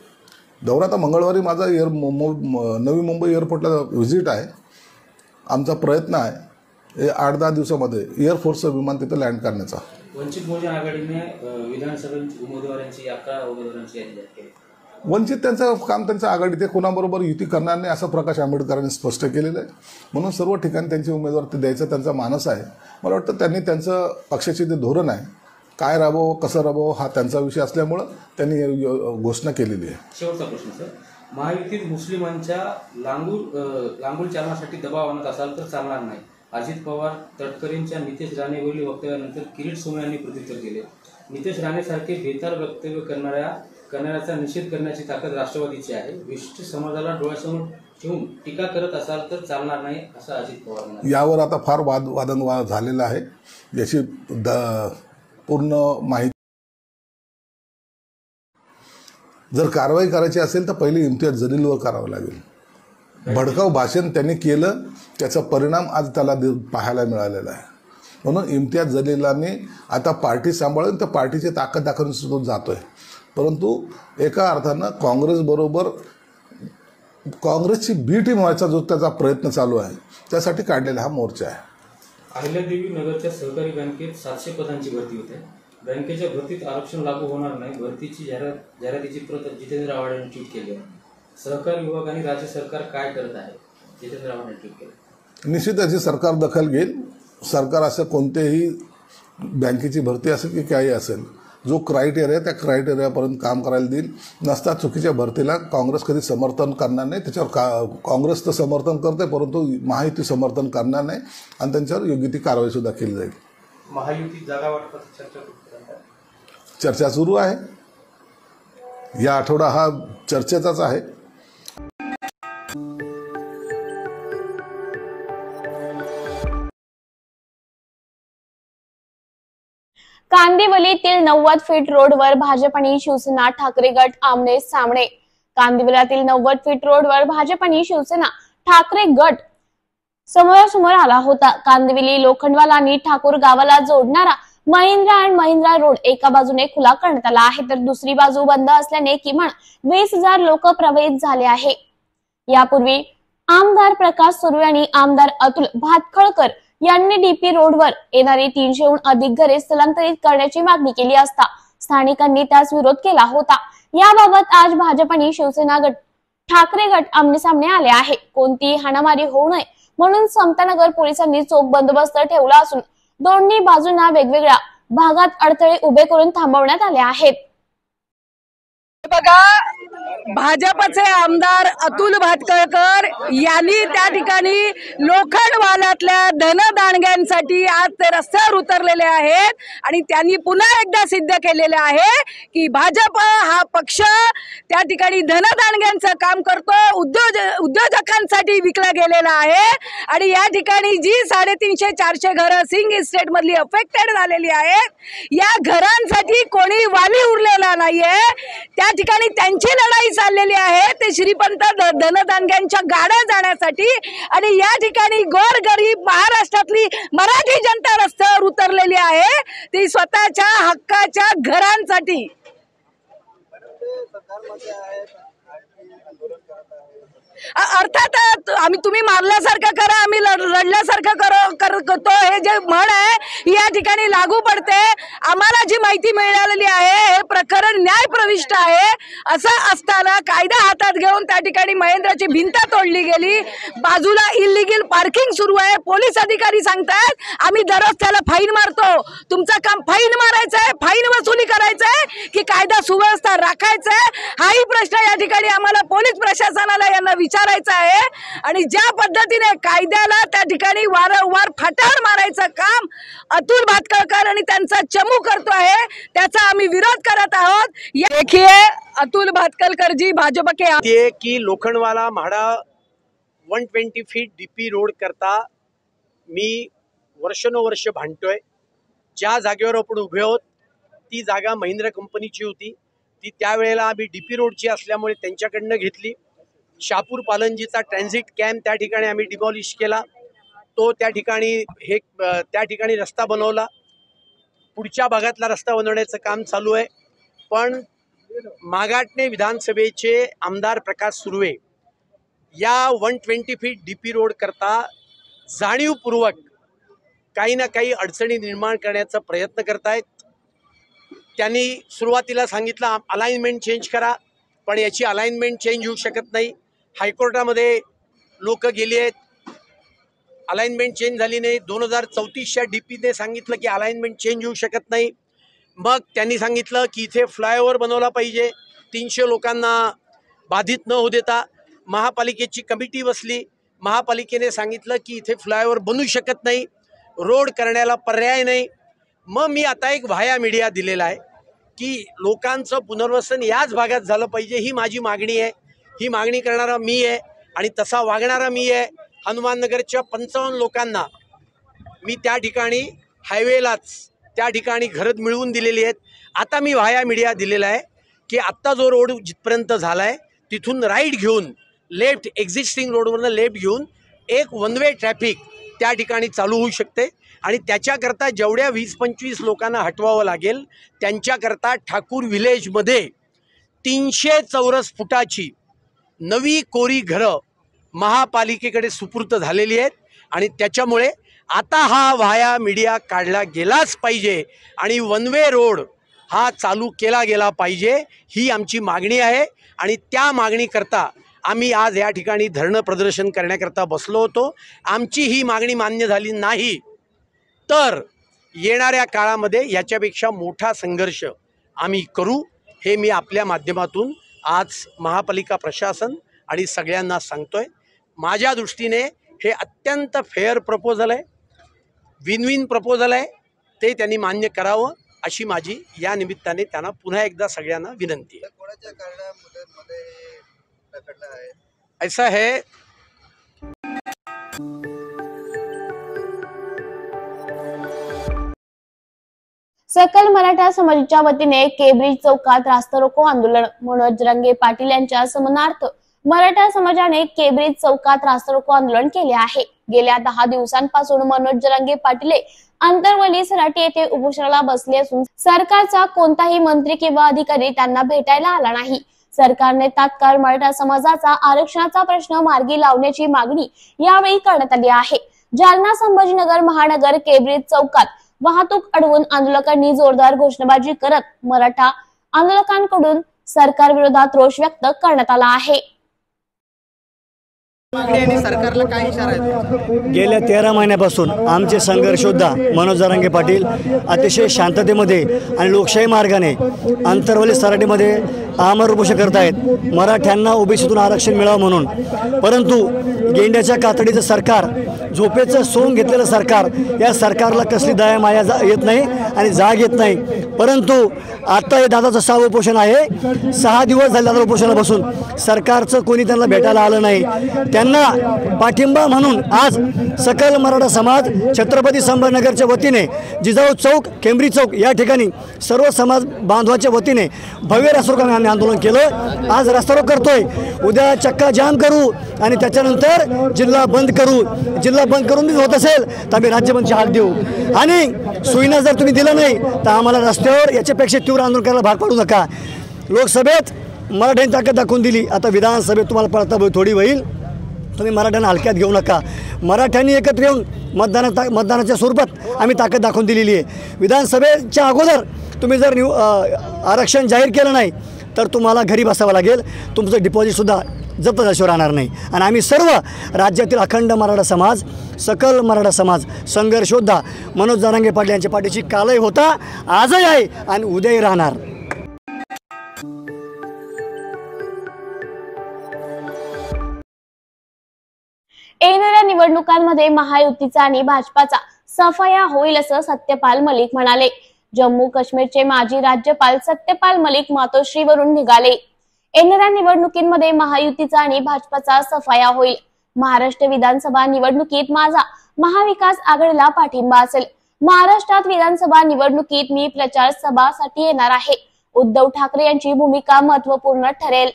M: दौरा आता मंगळवारी माझा नवी मुंबई एअरपोर्टला व्हिजिट आहे. आमचा प्रयत्न आहे हे 8-10 दिवसामध्ये एअरफोर्सचं विमान तिथं लँड करण्याचा.
I: वंचित बहुजन आघाडीने विधानसभेच्या उमेदवारांची 11 उमेदवारांची यादी जाहीर केली.
M: वंचित त्यांचं काम त्यांच्या आघाडी ते कोणाबरोबर युती करणार नाही असं प्रकाश आंबेडकरांनी स्पष्ट केलेलं आहे. म्हणून सर्व ठिकाणी त्यांचे उमेदवार ते द्यायचा त्यांचा मानस आहे. मला वाटतं त्यांनी त्यांचं पक्षाचे जे धोरण आहे काय राबवं कसं राबवं हा त्यांचा विषय असल्यामुळं त्यांनी घोषणा केलेली आहे.
I: शेवटचा प्रश्न सर, महायुतीत मुस्लिमांच्या लांगूल चालण्यासाठी दबाव आणत असाल तर चालणार नाही. अजित पवार तटकरेंच्या नितेश राणेवरील वक्तव्यानंतर किरीट सोमय्या यांनी प्रत्युत्तर दिले. नितेश राणेसारखे बेताल वक्तव्य करणाऱ्याचा निषेध करण्याची ताकद राष्ट्रवादीची आहे. विशिष्ट समाजाला डोळ्यासमोर ठेवून टीका करत असाल तर चालणार नाही असं अजित पवार म्हणाले.
M: यावर आता फार वादविवाद झालेला आहे. याची पूर्ण माहिती जर कारवाई करायची असेल तर पहिली इम्तियाज जलीलवर करावं लागेल. भडकाऊ भाषण त्यांनी केलं त्याचा परिणाम आज त्याला पाहायला मिळालेला आहे. म्हणून इम्तियाज जलीलांनी आता पार्टी सांभाळून त्या पार्टीची ताकद दाखवून सुद्धा जातोय. परंतु एका अर्थानं काँग्रेसबरोबर काँग्रेसची बी टीम व्हायचा जो त्याचा प्रयत्न चालू आहे त्यासाठी काढलेला हा मोर्चा आहे.
I: अहिल्यादेवी नगरच्या सहकारी बँकेत 700 पदांची भरती होते. बँकेच्या भरतीत आरक्षण लागू होणार नाही. भरतीची जाहिरातीची प्रत जितेंद्र आव्हाड यांनी ट्विट केली आहे. सहकार विभाग आणि राज्य सरकार काय करत आहे? जितेंद्र आव्हाड यांनी ट्विट केलं.
M: निश्चित याची सरकार दखल घेईल. सरकार असं कोणतेही बँकेची भरती असेल की काही असेल जो क्रायटेरिया त्या क्रायटेरियापर्यंत काम करायला देईल. नसता चुकीच्या भरतीला काँग्रेस कधी समर्थन करणार नाही. त्याच्यावर काँग्रेस तर समर्थन करते परंतु महायुती समर्थन करणार नाही आणि त्यांच्यावर योग्य ती कारवाई सुद्धा केली जाईल.
O: महायुती जागा वाटपाची
M: चर्चा सुरू आहे. या आठवडा हा चर्चेचाच आहे.
A: कांदिवलीतील 90 फीट रोडवर भाजप आणि शिवसेना ठाकरे गट आमने सामने. कांदिवलीतील 90 फीट रोडवर भाजप आणि शिवसेना ठाकरे गट समोरासमोर आला होता. कांदिवली लोखंडवाला आणि ठाकूर गावाला जोडणारा महिंद्रा अँड महिंद्रा रोड एका बाजूने खुला करण्यात आला आहे तर दुसरी बाजू बंद असल्याने किमान 20,000 लोक प्रभावित झाले आहे. यापूर्वी आमदार प्रकाश सुर्वे आणि आमदार अतुल भातखळकर यांनी डीपी रोडवर येणारी 300हून अधिक घरे स्थलांतरित करण्याची मागणी केली असता स्थानिकांनी त्यास विरोध केला होता. याबाबत आज भाजप आणि शिवसेना गट ठाकरे गट आमनेसामने आले आहे. कोणतीही हाणामारी होऊ नये म्हणून समतानगर पोलिसांनी चोख बंदोबस्त ठेवला असून दोन्ही बाजूंना वेगवेगळ्या भागात अडथळे उभे करून थांबवण्यात आले आहेत.
P: बघा, भाजपचे आमदार अतुल भातखळकर यांनी त्या ठिकाणी लोखंडवालातल्या धनदांडग्यांसाठी आज ते रस्त्यावर उतरलेले आहेत आणि त्यांनी पुन्हा एकदा सिद्ध केलेले आहे की भाजप हा पक्ष त्या ठिकाणी धनदांडग्यांचं काम करतो, उद्योजकांसाठी विकला गेलेला आहे. आणि या ठिकाणी जी 350-400 घरं सिंग इस्टेट मधली अफेक्टेड झालेली आहेत, या घरांसाठी कोणी वाली उरलेला नाहीये. त्या ठिकाणी त्यांची लढाई चाललेली आहे ते श्रीपंत धनदांडग्यांच्या गाड्या जाण्यासाठी. आणि या ठिकाणी गोरगरीब महाराष्ट्रातली मराठी जनता रस्त्यावर उतरलेली आहे ती स्वतःच्या हक्काच्या घरांसाठी. अर्थात तुम्ही मारल्यासारखं करा आम्ही रडल्यासारखं करतो हे जे म्हण आहे या ठिकाणी लागू पडते. आम्हाला जी माहिती मिळालेली आहे हे प्रकरण न्याय प्रविष्ट आहे. असं असताना कायदा हातात घेऊन त्या ठिकाणी महेंद्राची भिंत तोडली गेली. बाजूला इल्लीगल पार्किंग सुरू आहे. पोलीस अधिकारी सांगतात आम्ही दररोज त्याला फाईन मारतो. तुमचं काम फाईन मारायचं आहे, फाईन वसुली करायचं आहे की कायदा सुव्यवस्था राखायचं आहे? हाही प्रश्न या ठिकाणी आम्हाला पोलीस प्रशासनाला यांना विचारायचं आहे. आणि ज्या पद्धतीने कायद्याला त्या ठिकाणी वारंवार फाटार मारायचं काम अतुल भातखळकर आणि त्यांचा चमू करतो आहे त्याचा आम्ही विरोध करत आहोत. देखिए अतुल भातखळकर जी भाजपा के
Q: की Lokhandwala MHADA 120 feet DP road करता मी वर्षानुवर्ष भांडतोय. ज्या जागेवर आपण उभे आहोत ती जागा महिंद्रा कंपनीची होती. ती त्यावेळेला आम्ही डीपी रोडची असल्यामुळे त्यांच्याकडनं घेतली. शहापूर पालनजीचा ट्रान्झिट कॅम्प त्या ठिकाणी आम्ही डिमॉलिश केला. तो त्या ठिकाणी रस्ता बनवला. पुढच्या भागातला रस्ता बनवण्याचं काम चालू आहे. पण मागाटणे विधानसभेचे आमदार प्रकाश सुर्वे या 120 फीट डीपी रोड करता जाणीवपूर्वक काही ना काही अडचणी निर्माण करण्याचा प्रयत्न करतायत। त्यांनी सुरुवातीला सांगितलं अलाइनमेंट चेंज करा, पण याची अलाइनमेंट चेंज होऊ शकत नाही। हायकोर्टामध्ये लोक गेली आहेत, अलाइनमेंट चेंज झाली नाही। 2034च्या डीपीने सांगितलं की अलाइनमेंट चेंज होऊ शकत नाही। मग त्यांनी सांगितलं की इथे फ्लायओव्हर बनवला पाहिजे 300 लोकांना बाधित न होऊ देता। महापालिकेची कमिटी बसली, महापालिकेने सांगितलं की इथे फ्लायओव्हर बनू शकत नाही, रोड करण्याला पर्याय नाही। मग मी आता एक व्हाया मीडिया दिलेला आहे की लोकांचं पुनर्वसन याच भागात झालं पाहिजे, ही माझी मागणी आहे। ही मागणी करणारा मी आहे आणि तसा वागणारा मी आहे। हनुमाननगरच्या 55 लोकांना मी त्या ठिकाणी हायवेलाच त्या ठिकाणी घरं मिळवून दिलेली आहेत। आता मी व्हाया मीडिया दिलेला आहे की आत्ता जो रोड जिथपर्यंत झाला आहे तिथून राईट घेऊन लेफ्ट एक्झिस्टिंग रोडवरनं लेफ्ट घेऊन एक वन वे ट्रॅफिक त्या ठिकाणी चालू होऊ शकते आणि त्याच्याकरता जेवढ्या 20-25 लोकांना हटवावं लागेल त्यांच्याकरता ठाकूर विलेजमध्ये 300 चौरस फुटाची नवी कोरी घरं महापालिकेकडे सुपूर्त झालेली आहेत आणि त्याच्यामुळे आता हा व्हाया मीडिया काढला गेलाच पाहिजे आणि वन वे रोड हा चालू केला गेला पाहिजे, ही आमची मागणी आहे। आणि त्या मागणीकरता आम्ही आज या ठिकाणी धरणं प्रदर्शन करण्याकरता बसलो होतो। आमची ही मागणी मान्य झाली नाही तर येणाऱ्या काळामध्ये याच्यापेक्षा मोठा संघर्ष आम्ही करू, हे मी आपल्या माध्यमातून आज महापालिका प्रशासन आणि सगळ्यांना सांगतोय। माझ्या दृष्टीने हे अत्यंत फेअर प्रपोजल आहे, विन विन प्रपोजल आहे, ते त्यांनी मान्य करावं अशी माझी या निमित्ताने त्यांना पुन्हा एकदा सगळ्यांना विनंती आहे। ऐसा है
A: सकल मराठा समाजाच्या वतीने केब्रिज चौकात रास्ता रोको आंदोलन। मनोज जरांगे पाटील यांच्या समनार्थ मराठा समाजाने केब्रिज चौकात रास्ता रोको आंदोलन केले आहे। गेल्या 10 दिवसांपासून मनोज जरांगे पाटील अंतरवली सराटी येथे उपोषणाला बसले असून सरकारचा कोणताही मंत्री किंवा अधिकारी त्यांना भेटायला आला नाही। सरकारने तात्काळ मराठा समाजाचा आरक्षणाचा प्रश्न मार्गी लावण्याची मागणी यावेळी करण्यात आली आहे। जालना संभाजीनगर महानगर केब्रिज चौकात वाहतूक अडवून आंदोलकांनी जोरदार घोषणाबाजी करत मराठा आंदोलकांकडून सरकार विरोधात रोष व्यक्त करण्यात आला आहे।
R: सरकारला काय इशारा आहे? गेल्या 13 महिन्यापासून आमचे संघर्ष योद्धा मनोज जरांगे पाटील अतिशय शांततेमध्ये आणि लोकशाही मार्गाने अंतरवली सराटीमध्ये आमरण उपोषण करत आहेत, मराठ्यांना ओबीसीतून आरक्षण मिळावं म्हणून। परंतु गेंड्याच्या कातडीचं सरकार, झोपेचं सोंग घेतलेलं सरकार, या सरकारला कसली दया माया येत नाही आणि जाग येत नाही। परंतु आता हे दादाचं 6वं उपोषण आहे, 6 दिवस झाले दादा उपोषणाला बसून, सरकारचं कोणी त्यांना भेटायला आलं नाही। त्यांना पाठिंबा म्हणून आज सकल मराठा समाज छत्रपती संभाजीनगरच्या वतीने जिजाऊ चौक, केम्ब्रिज चौक या ठिकाणी सर्व समाज बांधवाच्या वतीने भव्य रास्ता रोको आम्ही आंदोलन केलं। आज रास्ता रोको करतोय, उद्या चक्का जाम करू आणि त्याच्यानंतर जिल्हा बंद करू। जिल्हा बंद करून होत असेल तर आम्ही राज्यबंदची हाक देऊ आणि सुविधा जर तुम्ही दिलं नाही तर आम्हाला रस्त्यावर याच्यापेक्षा तीव्र आंदोलन करायला भाग पाडू नका। लोकसभेत मराठ्यांनी ताकद दाखवून दिली, आता विधानसभेत तुम्हाला पळता थोडी होईल, तुम्ही मराठ्यांना हलक्यात घेऊ नका। मराठ्यांनी एकत्र येऊन मतदानाच्या स्वरूपात आम्ही ताकद दाखवून दिलेली आहे। विधानसभेच्या अगोदर तुम्ही जर आरक्षण जाहीर केलं नाही तर तुम्हाला घरी बसावं लागेल, तुमचं डिपॉझिटसुद्धा जप्त झाल्याशिवाय राहणार नाही। आणि आम्ही सर्व राज्यातील अखंड मराठा समाज, सकल मराठा समाज संघर्ष योद्धा मनोज जरांगे पाटील यांच्या पाठीशी कालही होता, आजही आहे आणि उद्याही राहणार।
A: येणाऱ्या निवडणुकांमध्ये महायुतीचा आणि भाजपाचा सफाया होईल असं सत्यपाल मलिक म्हणाले। जम्मू काश्मीरचे माजी राज्यपाल सत्यपाल मलिक मातोश्रीवरून निघाले। येणाऱ्या निवडणुकीमध्ये महायुतीचा आणि भाजपाचा सफाया होईल। महाराष्ट्र विधानसभा निवडणुकीत माझा महाविकास आघाडीला पाठिंबा असेल। महाराष्ट्रात विधानसभा निवडणुकीत मी प्रचार सभासाठी येणार आहे। उद्धव ठाकरे यांची भूमिका महत्त्वपूर्ण ठरेल।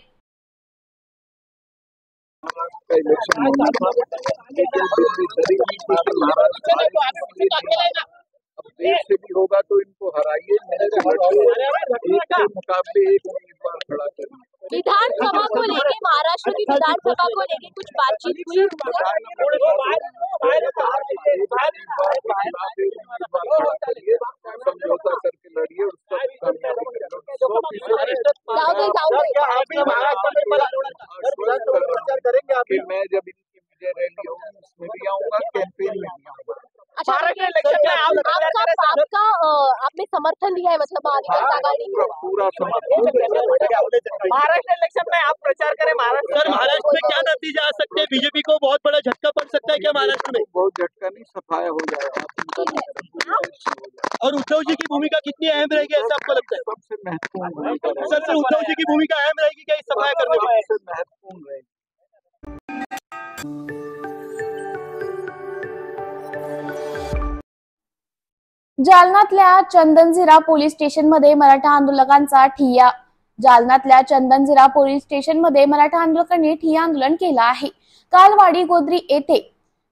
D: अब देश से भी होगा तो इनको हराइए, मेहनत से लड़िए, एक के मुकाबले एक उम्मीदवार खड़ा करिए।
A: विधानसभा को लेके, महाराष्ट्र की विधानसभा को लेके कुछ बातचीत हुई?
D: समझौता करके लड़िए, उसका कामयाबी कि मैं जब इनकी विजय रैली होगी उसमें भी आऊंगा, कैंपेन में भी आऊंगा।
A: आपने समर्थन दिया है, मतलब महाविकास आघाड़ी
D: पूरा समर्थन।
S: महाराष्ट्र इलेक्शन में आप प्रचार करें। महाराष्ट्र में क्या नतीजा आ सकते हैं? बीजेपी को बहुत बड़ा झटका पड़ सकता है क्या महाराष्ट्र में?
D: बहुत झटका नहीं, सफाया हो जाएगा।
S: और उद्धव जी की भूमिका कितनी अहम रहेगी ऐसा आपको लगता है?
D: सबसे महत्वपूर्ण भूमिका
S: सबसे उद्धव जी की भूमिका अहम रहेगी क्या इस सफाया करने में?
D: सबसे महत्वपूर्ण रहेगी।
A: जालन्यातल्या चंदनझिरा पोलीस स्टेशनमध्ये मराठा आंदोलकांचा ठिय्या. जालन्यातल्या चंदनझिरा पोलीस स्टेशनमध्ये मराठा आंदोलकांनी ठिय्या आंदोलन केलं आहे. काल वाडी गोद्री येथे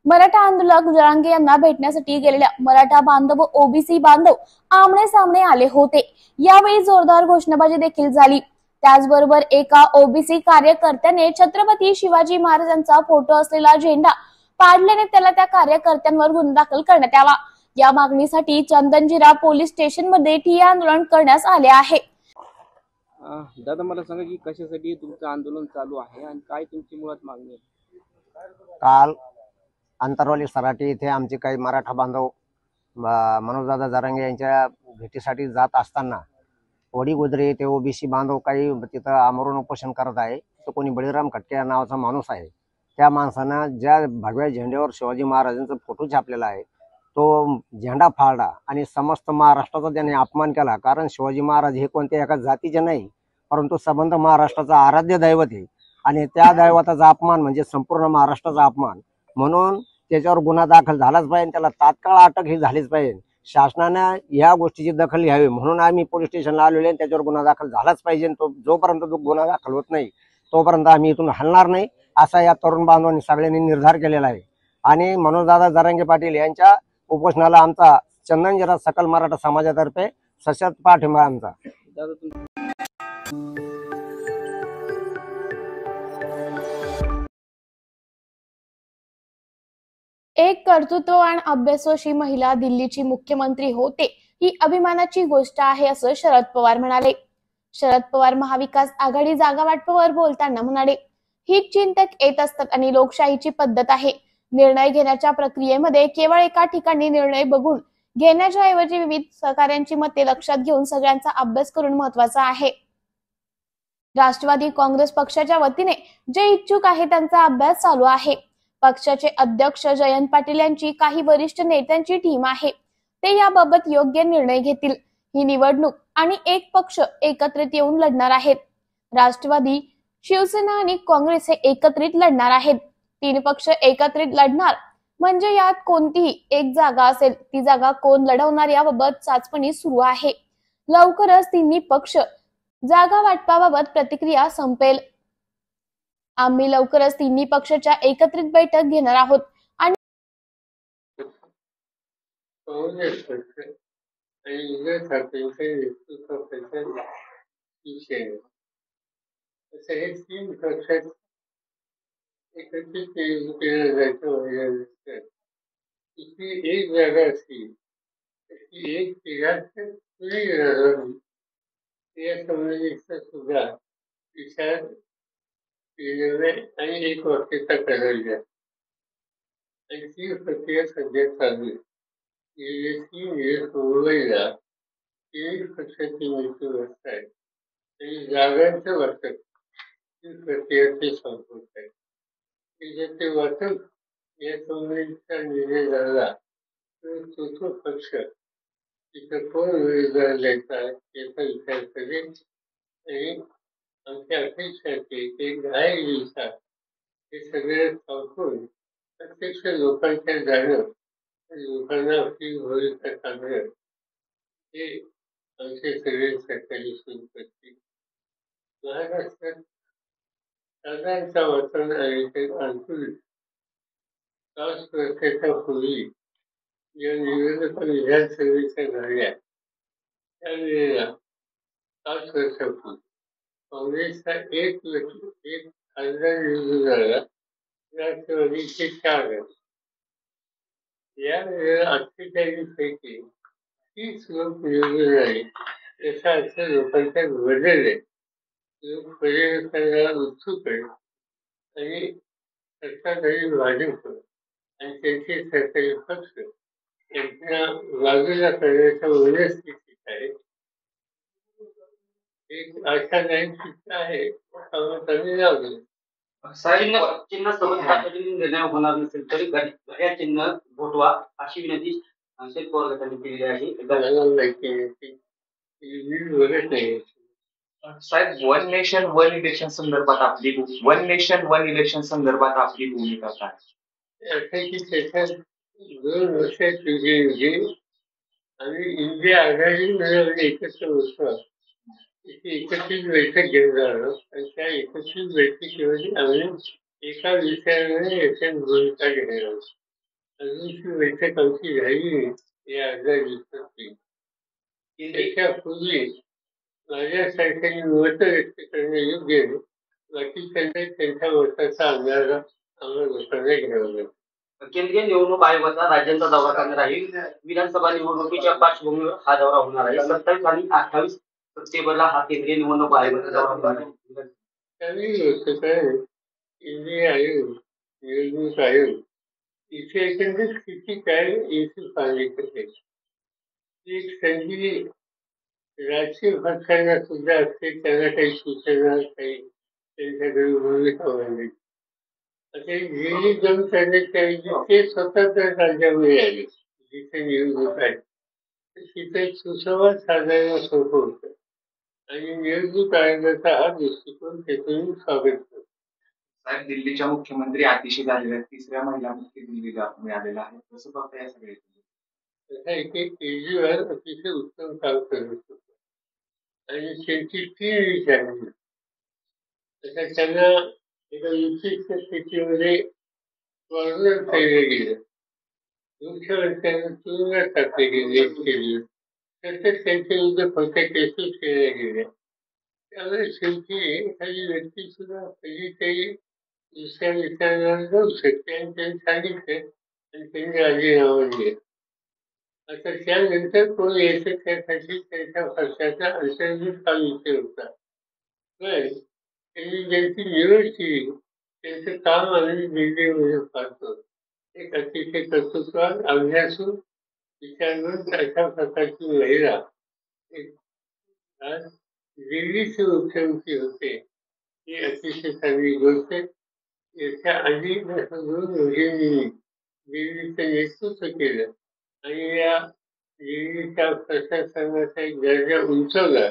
A: मराठा आंदोलक जरांगे यांना भेटण्यासाठी गेलेल्या मराठा बांधव व ओबीसी बांधव आमने सामने आले होते. यावेळी जोरदार घोषणाबाजी देखील झाली. त्याचबरोबर एका ओबीसी कार्यकर्त्याने छत्रपती शिवाजी महाराजांचा फोटो असलेला झेंडा पाडल्याने त्याला त्या कार्यकर्त्यांवर गुन्हा दाखल करण्यात यावा. या मागणीसाठी चंदनझिरा पोलीस स्टेशन मध्ये ठिय्या आंदोलन करण्यात आले आहे.
T: दादा, मला सांगा की कशासाठी तुमचं आंदोलन चालू आहे आणि काय तुमची मुळात मागणी आहे?
U: काल अंतरवाली सराटी येथे आमचे काही मराठा बांधव मनोजदादा जरांगे यांच्या भेटीसाठी जात असताना वडी गोद्रे येथे ओबीसी बांधव काही तिथं आमरण उपोषण करत आहे. तो कोणी बळीराम खटके नावाचा माणूस आहे. त्या माणसानं ज्या भगव्या झेंड्यावर शिवाजी महाराजांचा फोटो छापलेला आहे तो झेंडा फाडला आणि समस्त महाराष्ट्राचा त्याने अपमान केला. कारण शिवाजी महाराज हे कोणत्या एका जातीचे नाही, परंतु संबंध महाराष्ट्राचा आराध्य दैवत आहे आणि त्या दैवताचा अपमान म्हणजे संपूर्ण महाराष्ट्राचा अपमान. म्हणून त्याच्यावर गुन्हा दाखल झालाच पाहिजे, त्याला तात्काळ अटक ही झालीच पाहिजे. शासनाने या गोष्टीची दखल घ्यावी म्हणून आम्ही पोलीस स्टेशनला आलेलो आहे. त्याच्यावर गुन्हा दाखल झालाच पाहिजे. तो जोपर्यंत तो गुन्हा दाखल होत नाही तोपर्यंत आम्ही इथून हलणार नाही असा या तरुण बांधवांनी सगळ्यांनी निर्धार केलेला आहे. आणि मनोजदादा जरांगे पाटील यांच्या उपोषणाला आमचा चंदनझिरा सकल मराठा समाजातर्फे सशक्त पाठिंबा आमचा.
A: एक कर्तृत्ववान अभ्यासू महिला दिल्लीची मुख्यमंत्री होते ही अभिमानाची गोष्ट आहे असं शरद पवार म्हणाले. शरद पवार महाविकास आघाडी जागा वाटपावर बोलताना म्हणाले, हित चिंतक येत असतात आणि लोकशाहीची पद्धत आहे. निर्णय घेण्याच्या प्रक्रियेमध्ये केवळ एका ठिकाणी निर्णय बघून घेण्याच्या ऐवजी विविध सहकाऱ्यांची मते लक्षात घेऊन सगळ्यांचा अभ्यास करून महत्वाचा आहे. राष्ट्रवादी काँग्रेस पक्षाच्या वतीने जे इच्छुक आहे त्यांचा अभ्यास चालू आहे. पक्षाचे अध्यक्ष जयंत पाटील यांची काही वरिष्ठ नेत्यांची टीम आहे. ते याबाबत योग्य निर्णय घेतील. ही निवडणूक आणि एक पक्ष एकत्रित येऊन लढणार आहेत. राष्ट्रवादी, शिवसेना आणि काँग्रेस हे एकत्रित लढणार आहेत. 3 पक्ष एकत्रित लढणार म्हणजे यात कोणतीही एक जागा असेल ती जागा कोण लढवणार याबाबत चाचपणी सुरू आहे. लवकरच 3 पक्ष जागा वाटपाबाबत प्रतिक्रिया संपेल. आम्ही लवकरच 3 पक्षाच्या एकत्रित बैठक घेणार आहोत आणि
V: एकत्रित केलं जायचं. एक जागा असती त्याची एक तिघात या संबंधीचा सुद्धा विचार केलेला आणि एक वाक्यता करायला आणि ती प्रक्रिया सध्या चालू आहे. गेले 3 दिवस मुंबईला 3 पक्षाची मोठी व्यवस्था आहे आणि जागांचं वाटप ही प्रक्रिया ते संपवत आहे. ते वाटप या संबंधीचा निर्णय झाला तर तो पक्ष तिथं कोण उमेदवार द्यायचा याचा विचार करेल आणि आमच्या अपेक्षा ते 10 दिवसात हे सगळे संपून प्रत्यक्ष लोकांच्या जाणं लोकांना आपली भूमिका सांगणं हे आमचे सगळे सरकारी सुरू करतील. महाराष्ट्रात साधारणतः वातावरण आहे ते अनुकूल 10 वर्षाच्या पूर्वी ज्या निवडणुका विधानसभेच्या झाल्या त्यावेळेला 5 वर्षापूर्वी काँग्रेसचा एक खासदार निवडून झाला, राष्ट्रवादीचे 4 झाले. यावेळेला 48 पैकी 30 लोक निवडून झाले. याचा अर्थ लोकांचा बदल आहे. लोक परिवर्तनाला उत्सुक आहे आणि सत्ताधारी भाजप आणि त्यांचे सरकारी पक्ष यांना बाजूला करण्याच्या मनस्थितीत आहे. एक आशादायक चित्र आहे, कमी लावलं.
T: चिन्ह सोबत राष्ट्रवादी निर्णय होणार नसेल तरी घड्याळ चिन्ह भोटवा अशी विनंती शरद पवार गटाने केलेली आहे.
B: साहेब, वन नेशन वन इलेक्शन संदर्भात आपली भूमिका काय?
V: त्याच्यात 2 वर्षात आणि इंडिया आघाडी मिळवणे एकत्र बसवा. एकत्रित बैठक घेणार आहोत आणि त्या एकत्रित बैठकीमध्ये आम्ही एका विषयावर याच्यात भूमिका घेणार आहोत. अजून ती बैठक आमची झाली नाही या अर्ध्या दिवसात. त्याच्यापूर्वी माझ्यासारख्यांनी मत व्यक्त करणे योग्य आहे. बाकी त्यांच्या मताचा अंदाज आम्हाला लोकांना घ्यावा लागेल.
T: केंद्रीय निवडणूक आयोगाचा राज्यांचा दौरा करणार आहे. विधानसभा निवडणुकीच्या पार्श्वभूमीवर हा दौरा होणार आहे. 27 आणि 28 सप्टेंबरला हा केंद्रीय निवडणूक आयोगाचा दौरा होणार आहे.
V: केंद्रीय आयोग, निवडणूक आयोग इथे एकंदरीत स्थिती काय याची पाहणी करते. एक संधी राजकीय पक्षांना सुद्धा असते, त्यांना काही सूचना, काही त्यांच्याकडे भूमिका मांडली. आता गेली 2 करण्याच्या ते स्वतः तर राज्यामध्ये आले, जिथे निवडणूक आहे तिथे सुसंवाद साधायला सोपं होतं आणि निवडणूक आयोगाचा हा दृष्टिकोन त्यातून स्वागत करतो.
B: साहेब, दिल्लीच्या मुख्यमंत्री आतिशी झालेल्या 3ऱ्या महिला मुख्य दिल्लीला मिळालेला आहे. कसं बघता या सगळ्या?
V: तसा इथे केजरीवाल अतिशय उत्तम काम करत होतं आणि त्यांची टीम विचारली. तसा त्यांना एका विशिष्ट स्थितीमध्ये कॉर्नर केलं गेलं, मुख्यमंत्र्यांना तुरुंगात टाकले गेले केले, तसंच त्यांच्या विरुद्ध खोट्या केसेस केल्या गेल्या. त्यामुळे शेवटी एखादी व्यक्ती सुद्धा कधीतरी दुसऱ्या विचारांना जाऊ शकते आणि त्यांनी सांगितलं आणि त्यांनी राजीनामा दिला. आता त्यानंतर कोण यायचं त्यासाठी त्यांच्या पक्षाचा अंतर्गत हा विषय होता. पण त्यांनी ज्यांची निवड केली त्यांचं काम आम्ही दिल्लीमध्ये पाहतो. एक अतिशय कर्तृत्वान, अभ्यासू, विचारवंत अशा प्रकारची महिला आज दिल्लीचे मुख्यमंत्री होते ही अतिशय चांगली गोष्ट. याच्या आधी 2 मुलींनी दिल्लीचं नेतृत्व केलं आणि या दिल्लीच्या प्रशासनाचा एक दर्जा उंचवला.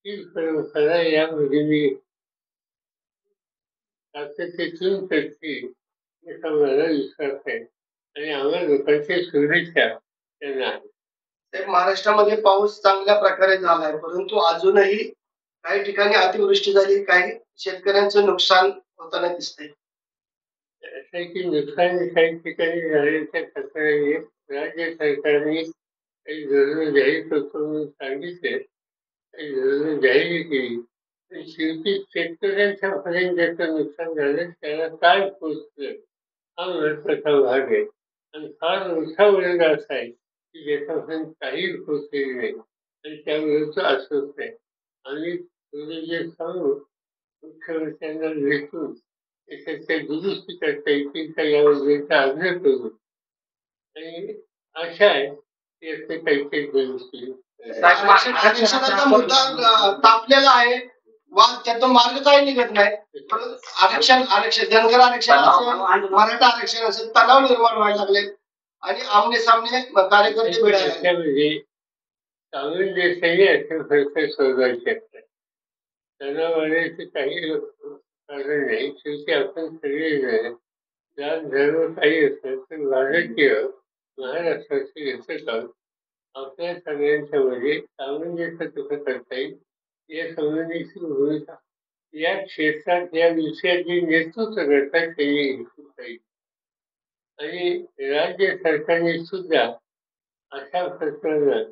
V: ही परंपरा या मुलींनी सातत्यातून करतील याचा मला विश्वास आहे आणि आम्हाला लोकांच्या शुभेच्छा त्यांना आहे.
S: महाराष्ट्रामध्ये पाऊस चांगल्या प्रकारे झालाय, परंतु अजूनही काही ठिकाणी अतिवृष्टी झाली, काही शेतकऱ्यांचं नुकसान होताना दिसतंय.
V: असं की नुकसान काही ठिकाणी झाल्याच्या तक्रारी राज्य सरकारने काही धोरणं जाहीर करतो म्हणून सांगितले, काही धोरणं जाहीर केली. पण शेवटी शेतकऱ्यांच्या पर्यंत ज्याचं नुकसान झालं त्याला काय पोचलं हा महत्वाचा भाग आहे आणि फार मोठा वर्ग असा आहे की ज्याच्यापर्यंत काही पोचलेली नाही आणि त्याविरुद्ध अस्वस्थ आहे. आम्ही थोडे जे सांगू मुख्यमंत्र्यांना भेटून त्याच्या दुरुस्ती करता येतील का याबद्दलचा आग्रह करू आणि आशा आहे की असं काहीतरी दुरुस्ती.
S: आरक्षणाचा मुद्दा तापलेला आहे, त्यातून मार्ग काही निघत नाही. आरक्षण धनगर आरक्षण असेल, मराठा आरक्षण असेल, तणाव निर्माण व्हायला लागले आणि आमने सामने कार्यकर्ते
V: त्याच्यामध्ये सामंजस्याने असे फरक शोधायला शकतात. तणाव वाढायचं काही कारण नाही. शेवटी आपण सगळे जात धर्म काही असेल तर भारतीय महाराष्ट्राचे याचं काम आपल्या सगळ्यांच्या मध्ये सामंजस्य कसं करता येईल या संबंधीची भूमिका या क्षेत्रात या विषयात जे नेतृत्व करतात त्यांनी घेतली पाहिजे आणि राज्य सरकारने सुद्धा अशा प्रकरणात